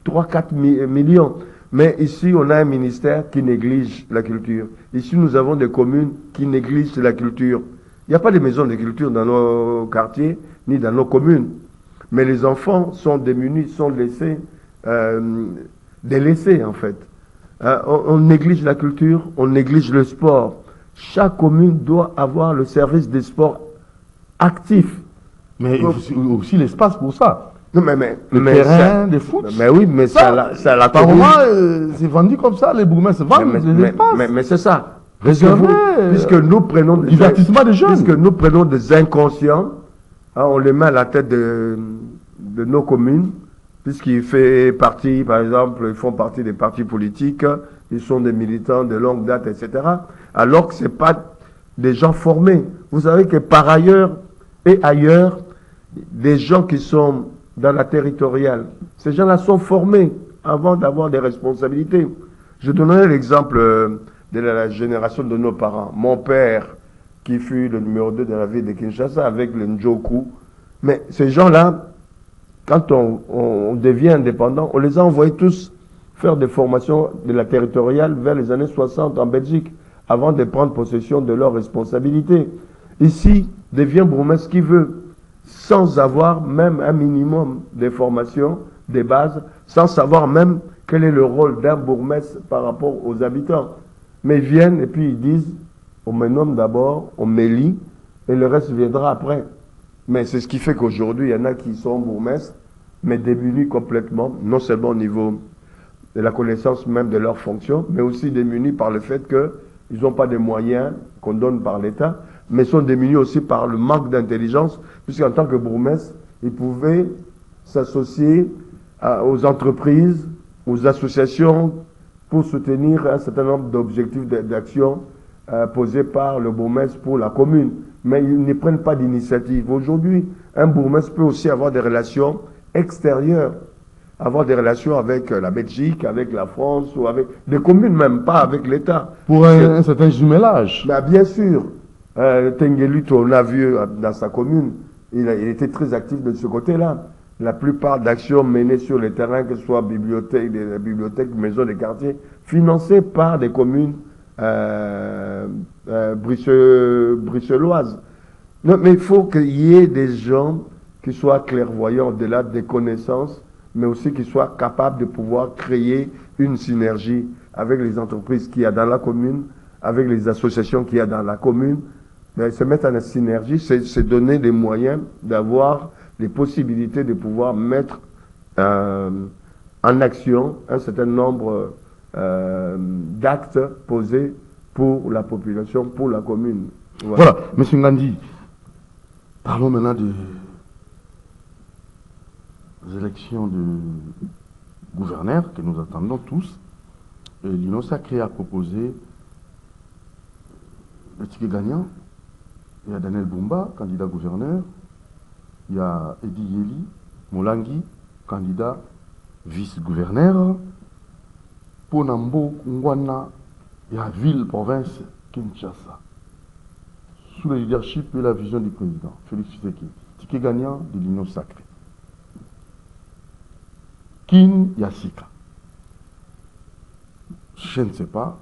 3-4 millions. Mais ici, on a un ministère qui néglige la culture. Ici, nous avons des communes qui négligent la culture. Il n'y a pas de maisons de culture dans nos quartiers, ni dans nos communes. Mais les enfants sont démunis, sont délaissés en fait. On néglige la culture, on néglige le sport. Chaque commune doit avoir le service des sports actifs. Mais aussi l'espace pour ça. Non, mais le terrain de foot. Mais oui, mais ça la par moment, c'est vendu comme ça, les bourgmestres vendent des espaces. Mais c'est ça. Réservé. Puisque nous prenons des divertissement des jeunes. Puisque nous prenons des inconscients, on les met à la tête de nos communes, puisqu'ils font partie, par exemple, ils font partie des partis politiques, ils sont des militants de longue date, etc. Alors que ce n'est pas des gens formés. Vous savez que par ailleurs et ailleurs, des gens qui sont dans la territoriale, ces gens-là sont formés avant d'avoir des responsabilités. Je donnerai l'exemple de la génération de nos parents. Mon père, qui fut le numéro 2 de la ville de Kinshasa avec le Njoku. Mais ces gens-là, quand on devient indépendant, on les a envoyés tous faire des formations de la territoriale vers les années 60 en Belgique, avant de prendre possession de leurs responsabilités. Ici, devient bourgmestre qui veut, sans avoir même un minimum de formation, des bases, sans savoir même quel est le rôle d'un bourgmestre par rapport aux habitants. Mais ils viennent et puis ils disent, on me nomme d'abord, on m'élit, et le reste viendra après. Mais c'est ce qui fait qu'aujourd'hui, il y en a qui sont bourgmestres, mais démunis complètement, non seulement au niveau de la connaissance même de leurs fonctions, mais aussi démunis par le fait qu'ils n'ont pas de moyens qu'on donne par l'État. mais sont démunis aussi par le manque d'intelligence, puisqu'en tant que bourgmestre, ils pouvaient s'associer aux entreprises, aux associations pour soutenir un certain nombre d'objectifs d'action posés par le bourgmestre pour la commune. Mais ils ne prennent pas d'initiative. Aujourd'hui, un bourgmestre peut aussi avoir des relations extérieures, avoir des relations avec la Belgique, avec la France, ou avec des communes même, pas avec l'État. Pour un certain jumelage. Bah, bien sûr. Tengeluto, on l'a vu dans sa commune, il était très actif de ce côté-là. La plupart d'actions menées sur le terrain, que ce soit bibliothèque, des bibliothèques, maisons de quartier, financées par des communes bruxelloises. Non, mais il faut qu'il y ait des gens qui soient clairvoyants au-delà des connaissances, mais aussi qui soient capables de pouvoir créer une synergie avec les entreprises qu'il y a dans la commune, avec les associations qu'il y a dans la commune. Mais se mettre en synergie, c'est donner des moyens d'avoir les possibilités de pouvoir mettre en action un certain nombre d'actes posés pour la population, pour la commune. Voilà, M. Ngandi, parlons maintenant des élections de gouverneurs que nous attendons tous. L'Union sacrée a proposé le ticket gagnant. Il y a Daniel Bumba, candidat gouverneur. Il y a Edi Yeli Molangi, candidat vice-gouverneur. Pour Nambo Ngwana, il y a ville-province Kinshasa. Sous le leadership et la vision du président, Félix Tshisekedi. Ticket gagnant de l'Union sacrée. Kin Yassika. Je ne sais pas.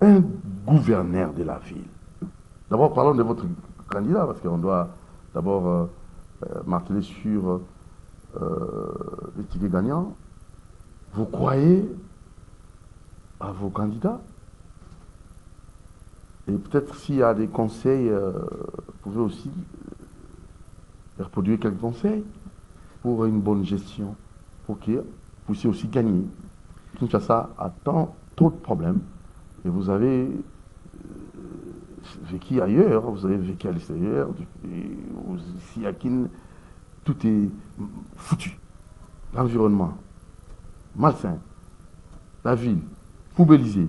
Un gouverneur de la ville. D'abord, parlons de votre candidat, parce qu'on doit d'abord marteler sur les tickets gagnants. Vous croyez à vos candidats? Et peut-être s'il y a des conseils, vous pouvez aussi reproduire quelques conseils pour une bonne gestion, pour que vous puissiez aussi gagner. Kinshasa a trop de problèmes. Et vous avez vécu ailleurs, vous avez vécu à l'extérieur, ici à Kin, tout est foutu. L'environnement, malsain, la ville, poubellisée,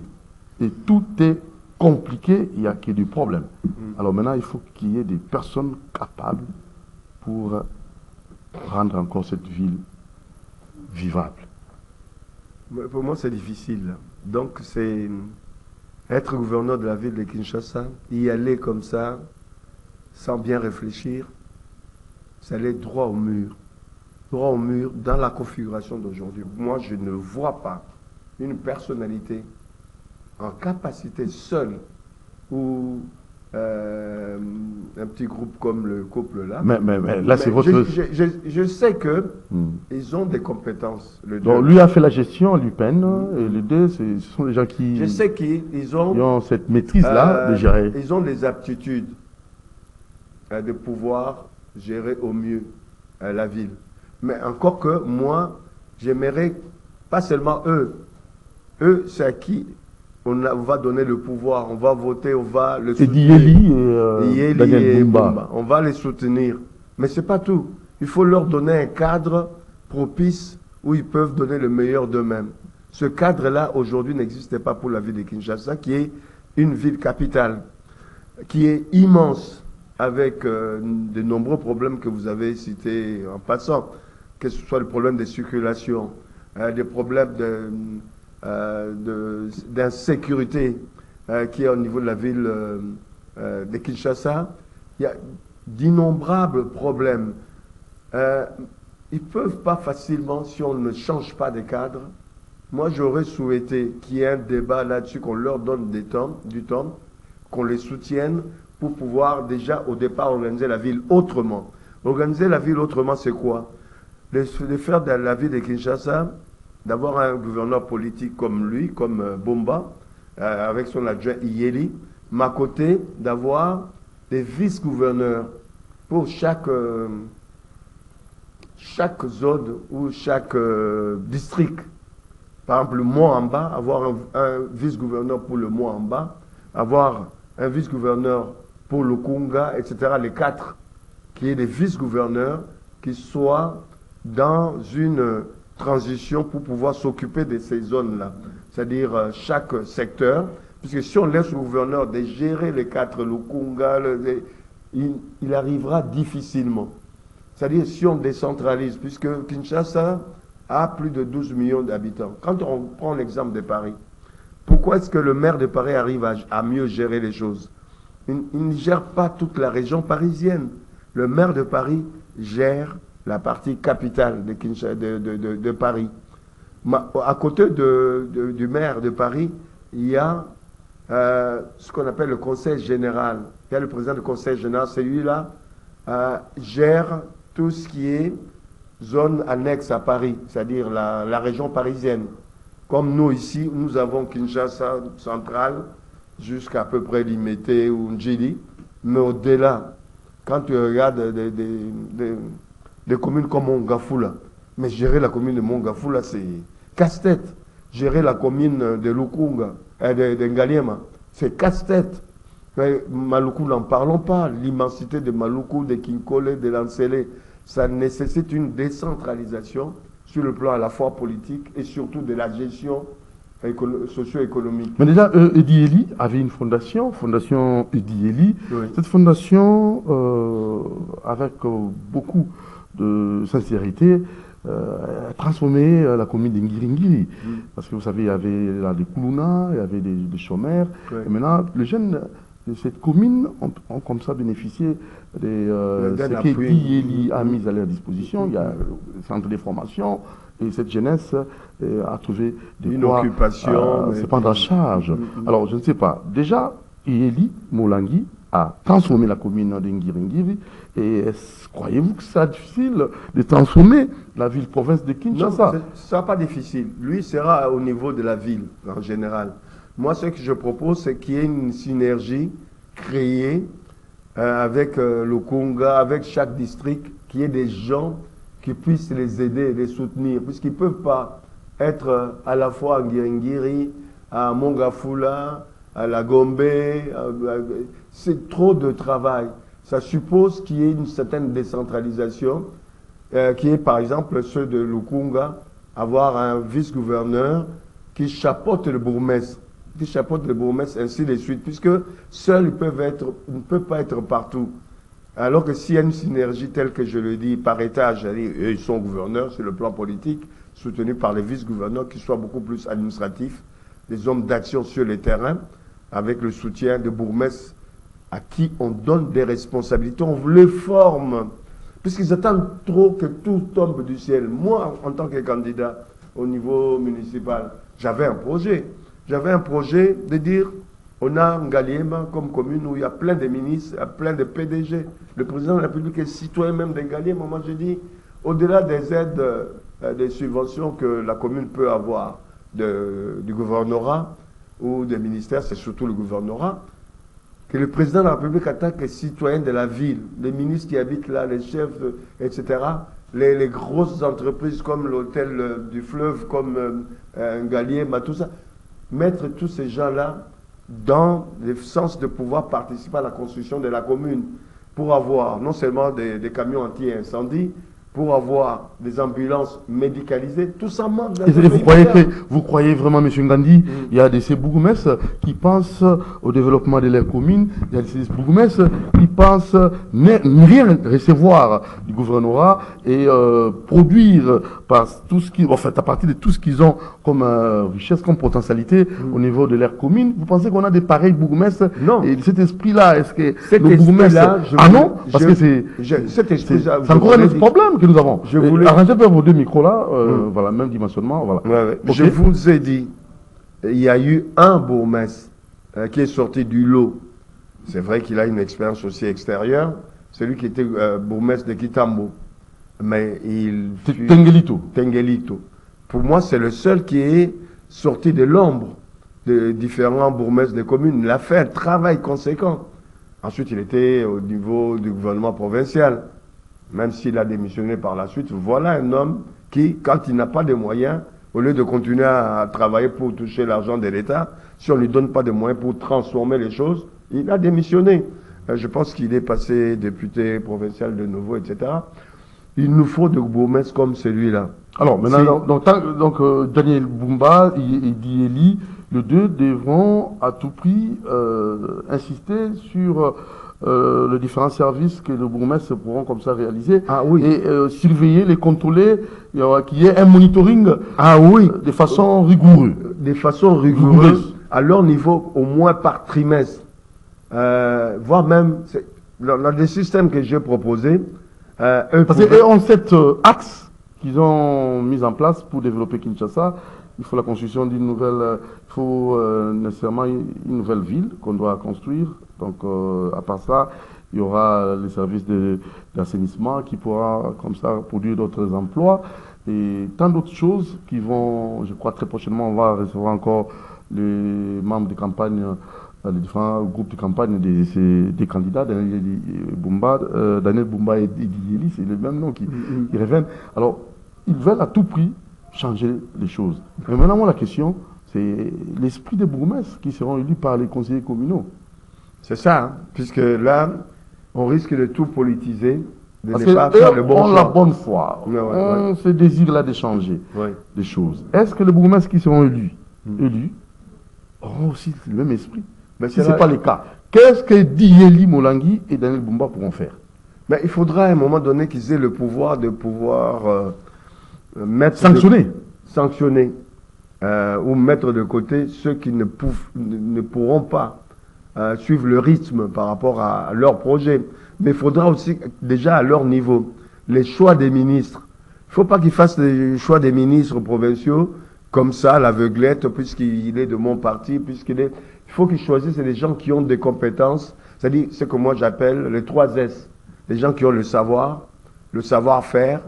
et tout est compliqué, il n'y a que des problèmes. Alors maintenant, il faut qu'il y ait des personnes capables pour rendre encore cette ville vivable. Pour moi, c'est difficile. Donc, c'est être gouverneur de la ville de Kinshasa, y aller comme ça, sans bien réfléchir, c'est aller droit au mur. Droit au mur dans la configuration d'aujourd'hui. Moi, je ne vois pas une personnalité en capacité seule ou un petit groupe comme le couple là. Mais là, c'est votre... Je sais que ils ont des compétences. Donc, lui a fait la gestion, l'UPEN, et les deux, ce sont les gens qui... Je sais qu'ils ont cette maîtrise-là de gérer. Ils ont des aptitudes de pouvoir gérer au mieux la ville. Mais encore que moi, j'aimerais pas seulement eux. Eux, c'est à qui on va donner le pouvoir, on va voter, on va le soutenir. Et Daniel Bumba. On va les soutenir. Mais c'est pas tout. Il faut leur donner un cadre propice où ils peuvent donner le meilleur d'eux-mêmes. Ce cadre-là, aujourd'hui, n'existait pas pour la ville de Kinshasa, qui est une ville capitale, qui est immense, avec de nombreux problèmes que vous avez cités en passant, que ce soit le problème de circulation, des problèmes d'insécurité qui est au niveau de la ville de Kinshasa. Il y a d'innombrables problèmes. Ils ne peuvent pas facilement, si on ne change pas de cadre. Moi, j'aurais souhaité qu'il y ait un débat là-dessus, qu'on leur donne du temps, qu'on les soutienne pour pouvoir déjà au départ organiser la ville autrement. Organiser la ville autrement, c'est quoi? De faire de la ville de Kinshasa, d'avoir un gouverneur politique comme lui, comme Bumba, avec son adjoint Yeli, mais à côté, d'avoir des vice-gouverneurs pour chaque zone ou chaque district. Par exemple, le Mont-en-Bas, avoir un vice-gouverneur pour le Mont-en-Bas, avoir un vice-gouverneur pour le Kunga, etc., les 4, qui est des vice-gouverneurs qui soient dans une transition pour pouvoir s'occuper de ces zones-là. C'est-à-dire chaque secteur, puisque si on laisse au gouverneur de gérer les 4, le Kunga, il arrivera difficilement. C'est-à-dire si on décentralise, puisque Kinshasa a plus de 12 millions d'habitants. Quand on prend l'exemple de Paris, pourquoi est-ce que le maire de Paris arrive à mieux gérer les choses? Il ne gère pas toute la région parisienne. Le maire de Paris gère la partie capitale de Paris. À côté du maire de Paris, il y a ce qu'on appelle le conseil général. Il y a le président du conseil général, celui-là gère tout ce qui est zone annexe à Paris, c'est-à-dire la région parisienne. Comme nous ici, nous avons Kinshasa centrale jusqu'à peu près Limete ou Ndjili, mais au-delà, quand tu regardes des communes comme Mongafula, mais gérer la commune de Mongafula, c'est casse-tête. Gérer la commune de Lukunga, de Ngaliema, c'est casse-tête. Maluku, n'en parlons pas. L'immensité de Maluku, de Kinkole, de Lansele, ça nécessite une décentralisation sur le plan à la fois politique et surtout de la gestion socio-économique. Mais déjà, Edi Eli avait une fondation Edi Eli. Oui. Cette fondation, avec beaucoup de sincérité, a transformé la commune d'Ingiringiri. Parce que vous savez, il y avait là des Koulouna, il y avait des chômeurs. Oui. Et maintenant, les jeunes de cette commune ont comme ça bénéficié de ce qu'Edi Eli a mis à leur disposition. Il y a le centre de formation. Et cette jeunesse a trouvé une occupation, se prendre en charge. Alors, je ne sais pas. Déjà, Eli Molangi a transformé la commune d'Ingiringiri. Et croyez-vous que c'est difficile de transformer la ville-province de Kinshasa? Non, ce n'est pas difficile. Lui sera au niveau de la ville, en général. Moi, ce que je propose, c'est qu'il y ait une synergie créée avec le Conga, avec chaque district, qu'il y ait des gens qui puissent les aider, les soutenir, puisqu'ils ne peuvent pas être à la fois à Ngiri, à Mongafula, à la Gombe. C'est trop de travail. Ça suppose qu'il y ait une certaine décentralisation, qui est par exemple ceux de Lukunga, avoir un vice-gouverneur qui chapeaute le bourgmestre, ainsi de suite, puisque seuls ils ne peuvent pas être partout. Alors que s'il y a une synergie telle que je le dis, par étage, ils sont gouverneurs sur le plan politique, soutenus par les vice-gouverneurs qui soient beaucoup plus administratifs, des hommes d'action sur le terrain, avec le soutien de bourgmestres à qui on donne des responsabilités, on les forme, puisqu'ils attendent trop que tout tombe du ciel. Moi, en tant que candidat au niveau municipal, j'avais un projet. J'avais un projet de dire, on a Ngaliema comme commune où il y a plein de ministres, plein de PDG. Le président de la République est citoyen même d'Ngaliema. Moi, je dis, au-delà des aides, des subventions que la commune peut avoir du gouvernorat ou des ministères, c'est surtout le gouvernorat, que le président de la République attaque les citoyens de la ville, les ministres qui habitent là, les chefs, etc., les grosses entreprises comme l'hôtel du fleuve, comme Ngaliema, tout ça, mettre tous ces gens-là dans le sens de pouvoir participer à la construction de la commune, pour avoir non seulement des camions anti-incendie, pour avoir des ambulances médicalisées, tout ça manque. Et vous croyez vraiment, M. Ngandi, il y a ces bourgmestres qui pensent au développement de leur commune, il y a des bourgmestres qui pensent ne rien recevoir du gouvernorat et produire par tout ce qui, en fait, à partir de tout ce qu'ils ont comme richesse, comme potentialité au niveau de leur commune. Vous pensez qu'on a des pareils bourgmestres? Non. Et cet esprit-là, est-ce que le bourgmestre... Ah non? Parce que c'est encore un autre problème que nous avons. Arrangez bien vos deux micros-là, voilà, même dimensionnement. Voilà. Ouais. Okay. Je vous ai dit, il y a eu un bourgmestre qui est sorti du lot. C'est vrai qu'il a une expérience aussi extérieure. Celui qui était bourgmestre de Kitambo. Mais il... Tengelito. Pour moi, c'est le seul qui est sorti de l'ombre de différents bourgmestres de communes. Il a fait un travail conséquent. Ensuite, il était au niveau du gouvernement provincial. Même s'il a démissionné par la suite, voilà un homme qui, quand il n'a pas de moyens, au lieu de continuer à travailler pour toucher l'argent de l'État, si on ne lui donne pas de moyens pour transformer les choses, Il a démissionné. Je pense qu'il est passé député provincial de nouveau, etc. Il nous faut de bourgmestres comme celui-là. Alors, maintenant, Daniel Bumba et Dieli, les deux devront à tout prix insister sur les différents services que les bourgmestres pourront comme ça réaliser. Ah oui. Et surveiller, les contrôler, qu'il y ait un monitoring de façon rigoureuse. De façon rigoureuse, à leur niveau, au moins par trimestre. Voire même, dans des systèmes que j'ai proposés, parce qu'ils ont 7 axes qu'ils ont mis en place pour développer Kinshasa. Il faut la construction d'une nouvelle, il faut nécessairement une nouvelle ville qu'on doit construire. Donc, à part ça, il y aura les services d'assainissement qui pourra, comme ça, produire d'autres emplois et tant d'autres choses qui vont, je crois, très prochainement, on va recevoir encore les membres de campagne, les différents groupes de campagne des candidats, Daniel Bumba et Dieli, c'est le même nom qui reviennent. Alors, ils veulent à tout prix changer les choses. Mais maintenant, la question, c'est l'esprit des bourgmestres qui seront élus par les conseillers communaux. C'est ça, hein, puisque là, on risque de tout politiser, de Parce ne pas faire le bon ont choix. la bonne foi, ont ce désir-là de changer des choses. Est-ce que les bourgmestres qui seront élus auront aussi le même esprit? Mais si ce n'est pas le cas, qu'est-ce que Dieli Molangui et Daniel Bumba pourront faire? Mais il faudra à un moment donné qu'ils aient le pouvoir de pouvoir mettre... Sanctionner. Ou mettre de côté ceux qui ne pourront pas suivre le rythme par rapport à leur projet. Mais il faudra aussi, déjà à leur niveau, les choix des ministres. Il ne faut pas qu'ils fassent les choix des ministres provinciaux comme ça, à l'aveuglette, puisqu'il est de mon parti, puisqu'il est... Il faut qu'ils choisissent des gens qui ont des compétences, c'est-à-dire ce que moi j'appelle les 3 S. Les gens qui ont le savoir, le savoir-faire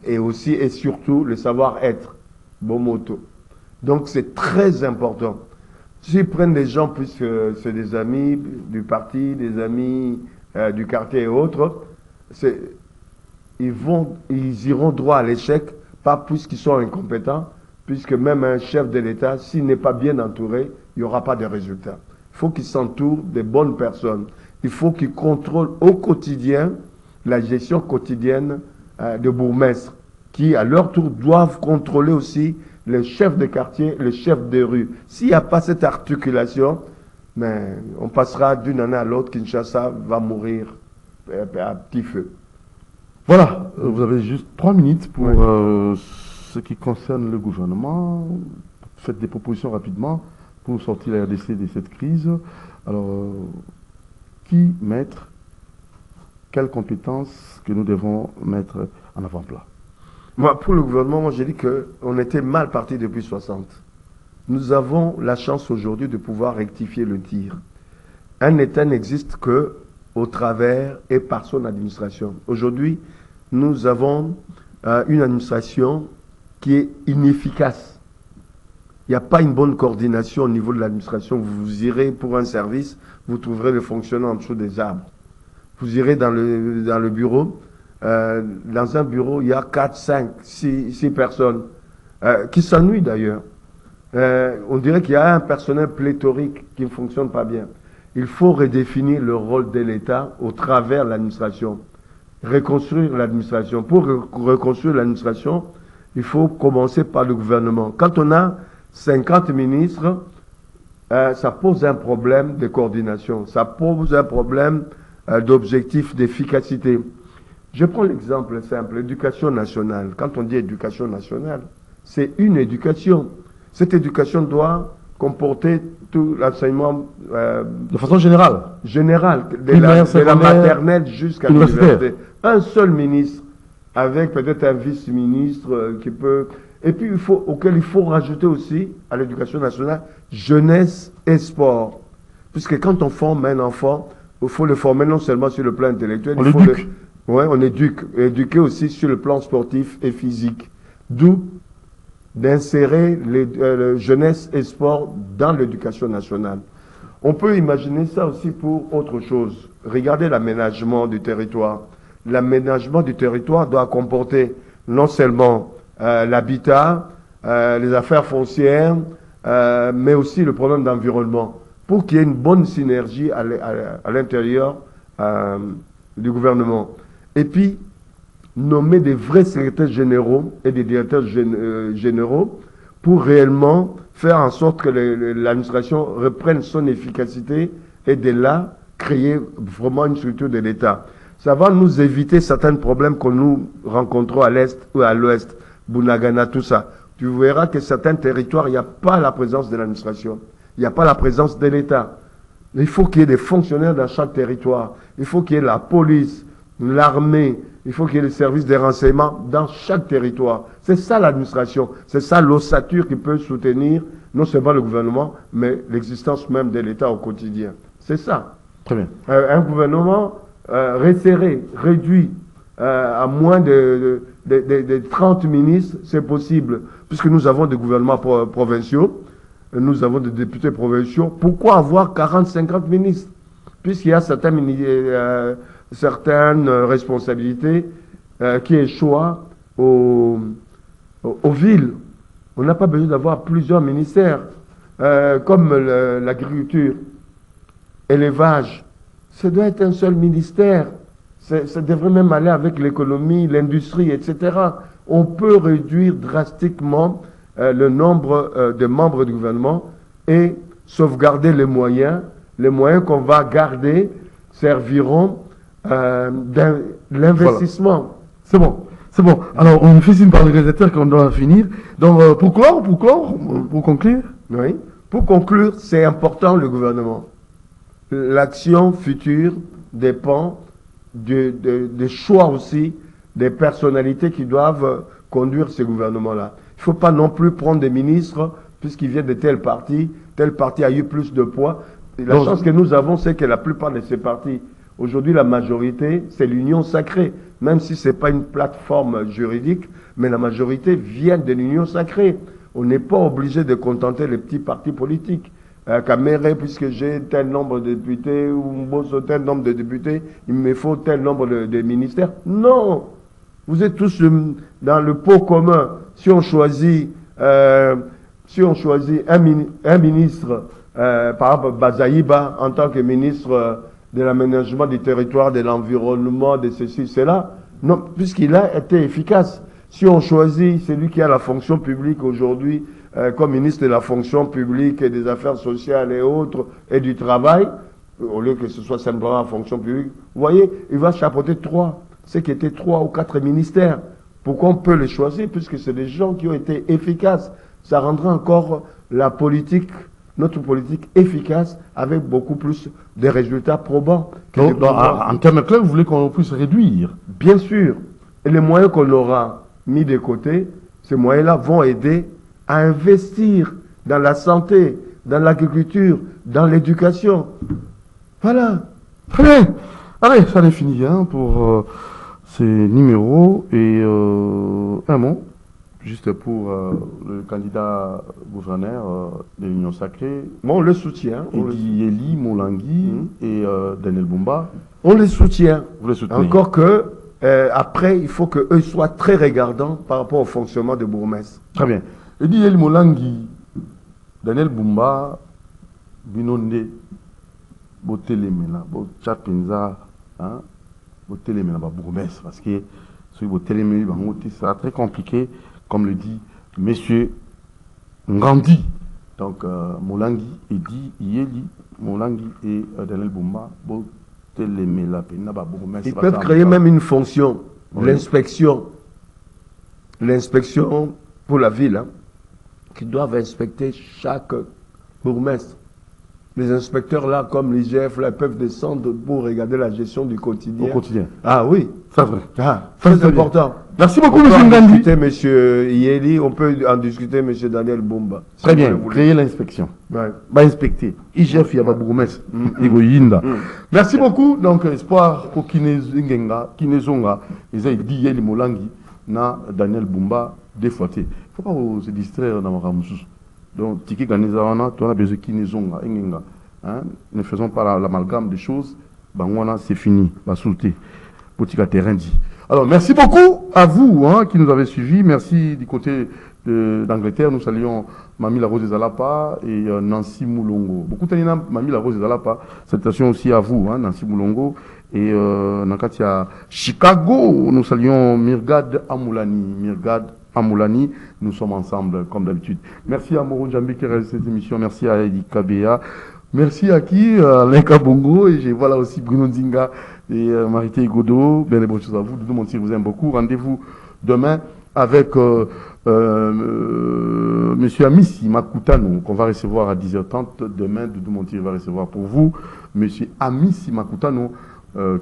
et aussi et surtout le savoir-être. Bon moto. Donc c'est très important. S'ils prennent des gens, puisque c'est des amis du parti, des amis du quartier et autres, ils iront droit à l'échec, pas puisqu'ils sont incompétents, puisque même un chef de l'État, s'il n'est pas bien entouré, il n'y aura pas de résultat. Il faut qu'il s'entoure des bonnes personnes. Il faut qu'il contrôle au quotidien la gestion quotidienne de bourgmestres, qui à leur tour doivent contrôler aussi les chefs de quartier, les chefs de rue. S'il n'y a pas cette articulation, mais on passera d'une année à l'autre, Kinshasa va mourir à petit feu. Voilà, vous avez juste 3 minutes pour ce qui concerne le gouvernement. Faites des propositions rapidement pour sortir la RDC de cette crise. Alors, qui mettre, quelles compétences que nous devons mettre en avant-plan? Moi, pour le gouvernement, moi, j'ai dit qu'on était mal parti depuis 60. Nous avons la chance aujourd'hui de pouvoir rectifier le tir. Un État n'existe que au travers et par son administration. Aujourd'hui, nous avons une administration qui est inefficace. Il n'y a pas une bonne coordination au niveau de l'administration. Vous irez pour un service, vous trouverez le fonctionnaire en dessous des arbres. Vous irez dans le bureau. Dans un bureau, il y a 4, 5, 6 personnes qui s'ennuient d'ailleurs. On dirait qu'il y a un personnel pléthorique qui ne fonctionne pas bien. Il faut redéfinir le rôle de l'État au travers de l'administration. Reconstruire l'administration. Pour reconstruire l'administration, il faut commencer par le gouvernement. Quand on a 50 ministres, ça pose un problème de coordination. Ça pose un problème d'objectif, d'efficacité. Je prends l'exemple simple, l'éducation nationale. Quand on dit éducation nationale, c'est une éducation. Cette éducation doit comporter tout l'enseignement de façon générale. De la maternelle jusqu'à l'université. Un seul ministre, avec peut-être un vice-ministre qui peut... Et puis auquel il faut rajouter aussi, à l'éducation nationale, jeunesse et sport. Puisque quand on forme un enfant, il faut le former non seulement sur le plan intellectuel, on éduquer aussi sur le plan sportif et physique. D'où d'insérer les jeunesse et sport dans l'éducation nationale. On peut imaginer ça aussi pour autre chose. Regardez l'aménagement du territoire. L'aménagement du territoire doit comporter non seulement l'habitat, les affaires foncières, mais aussi le problème d'environnement. pour qu'il y ait une bonne synergie à l'intérieur du gouvernement. Et puis, nommer des vrais secrétaires généraux et des directeurs généraux pour réellement faire en sorte que l'administration reprenne son efficacité et de là, créer vraiment une structure de l'État. Ça va nous éviter certains problèmes que nous rencontrons à l'Est ou à l'Ouest, Bunagana, tout ça. Tu verras que certains territoires, il n'y a pas la présence de l'administration. Il n'y a pas la présence de l'État. Il faut qu'il y ait des fonctionnaires dans chaque territoire. Il faut qu'il y ait la police, l'armée, il faut qu'il y ait les services de renseignement dans chaque territoire. C'est ça l'administration. C'est ça l'ossature qui peut soutenir non seulement le gouvernement, mais l'existence même de l'État au quotidien. C'est ça. Très bien. Un gouvernement resserré, réduit à moins de 30 ministres, c'est possible, puisque nous avons des gouvernements provinciaux, nous avons des députés provinciaux. Pourquoi avoir 40-50 ministres? Puisqu'il y a certaines responsabilités qui échouent aux villes. On n'a pas besoin d'avoir plusieurs ministères, comme l'agriculture, élevage. Ça doit être un seul ministère. Ça devrait même aller avec l'économie, l'industrie, etc. On peut réduire drastiquement le nombre de membres du gouvernement et sauvegarder les moyens. Les moyens qu'on va garder serviront l'investissement. Voilà. C'est bon. C'est bon. Alors, on fait signe par le réalisateur qu'on doit finir. Donc, pour conclure. Oui. Pour conclure, c'est important le gouvernement. L'action future dépend des choix aussi des personnalités qui doivent conduire ces gouvernements-là. Il ne faut pas non plus prendre des ministres puisqu'ils viennent de tel parti a eu plus de poids. Et la chance que nous avons, c'est que la plupart de ces partis, aujourd'hui la majorité, c'est l'union sacrée. Même si ce n'est pas une plateforme juridique, mais la majorité vient de l'union sacrée. On n'est pas obligé de contenter les petits partis politiques. Caméré, puisque j'ai tel nombre de députés, ou Mbosso tel nombre de députés, il me faut tel nombre de ministères. Non! Vous êtes tous dans le pot commun. Si on choisit un ministre, par exemple Bazaïba, en tant que ministre de l'aménagement du territoire, de l'environnement, de ceci, cela, non, puisqu'il a été efficace. Si on choisit celui qui a la fonction publique aujourd'hui, comme ministre de la fonction publique et des affaires sociales et autres, et du travail, au lieu que ce soit simplement la fonction publique, vous voyez, il va chapeauter ce qui étaient 3 ou 4 ministères. Pourquoi on peut les choisir? Puisque c'est des gens qui ont été efficaces. Ça rendra encore notre politique efficace avec beaucoup plus de résultats probants. Donc, en termes clairs, vous voulez qu'on puisse réduire? Bien sûr. Et les moyens qu'on aura mis de côté, ces moyens-là vont aider à investir dans la santé, dans l'agriculture, dans l'éducation. Voilà. Très bien. Allez, ça en est fini pour ces numéros. Et un mot, juste pour le candidat gouverneur de l'Union Sacrée. Bon, on le soutient. Yeli Molangi et Daniel Bumba. On les soutient. Vous les soutenez. Encore que, après, il faut qu'eux soient très regardants par rapport au fonctionnement de bourgmestre. Très bien. Et dit Yeli Molangi, Daniel Bumba, Binonde, Botelemena, Bochapenza, Botelemena, bourgmestre, parce que ce Botelemena, ça sera très compliqué, comme le dit Monsieur Ngandi. Donc, Molangi, et dit Yeli Molangi et Daniel Bumba, Botelemena, bourgmestre. Ils peuvent créer même une fonction, l'inspection pour la ville, qui doivent inspecter chaque bourgmestre. Les inspecteurs là, comme l'IGF, là, peuvent descendre pour regarder la gestion du quotidien. Au quotidien. Ah oui. C'est vrai. C'est important. Merci beaucoup, M. M. Ngandi. On peut en discuter M. Yeli, on peut en discuter M. Daniel Bumba. Très bien, créer l'inspection. Ouais. Va inspecter. IGF, il y a bourgmestre. Merci beaucoup. Donc, espoir pour Kinezonga, ils ont dit Yeli Molangi, na Daniel Bumba, défouetté. Il ne faut pas se distraire dans ma moussous. Donc, Tiki Ganizawana, tu as besoin Kinezonga, Engenga. Ne faisons pas l'amalgame des choses. Bangwana, c'est fini. Va sauter. Pour Tika terrain dit. Alors, merci beaucoup à vous qui nous avez suivis. Merci du côté d'Angleterre. Nous saluons Mamie La Rose des Alapa et Nancy Moulongo. Beaucoup de Mamie La Rose des Alapa. Salutations aussi à vous, Nancy Moulongo. Et Nakatia Chicago, nous saluons Mirgad Amoulani. Nous sommes ensemble, comme d'habitude. Merci à Moro Djambi qui réalise cette émission. Merci à Eddie Kabea. Merci à qui Lenka Bongo. Et je vois là aussi Bruno Dinga et Marité Godot. Bien les bonnes choses à vous. Doudou Montier vous aime beaucoup. Rendez-vous demain avec Monsieur Amissi Makutano, qu'on va recevoir à 10h30. Demain, Doudou Montier va recevoir pour vous Monsieur Amissi Makutano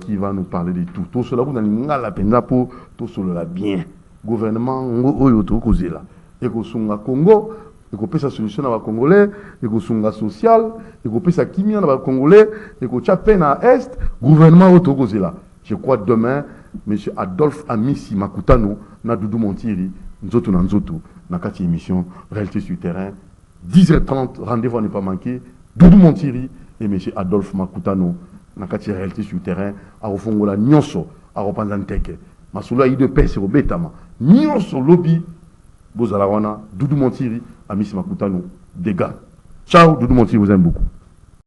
qui va nous parler de tout. Tout cela, vous n'allez pas peine pour tout cela bien. Gouvernement, Oyo Tokozela. Et que Sunga Congo, et que sa solution à Congolais, et que Sunga social, et que sa kimia à Congolais, et que Tchapen à Est, gouvernement Tokozela. Je crois demain, M. Adolphe Amissi Makutano, na Doudou Montiri, Nzoto Nanzoto, na kati émission Réalité sur terrain, 10h30, rendez-vous à ne pas manquer, Doudou Montiri et M. Adolphe Makutano, na kati Réalité sur terrain, à Ofongola Nyonso, à Ropanzanteke, Masula Ide Pese Robetama, Nyonso Lobby, Bozalawana, Doudou Montiri, Amissi Makutano, dégâts. Ciao, Doudou Montiri vous aime beaucoup.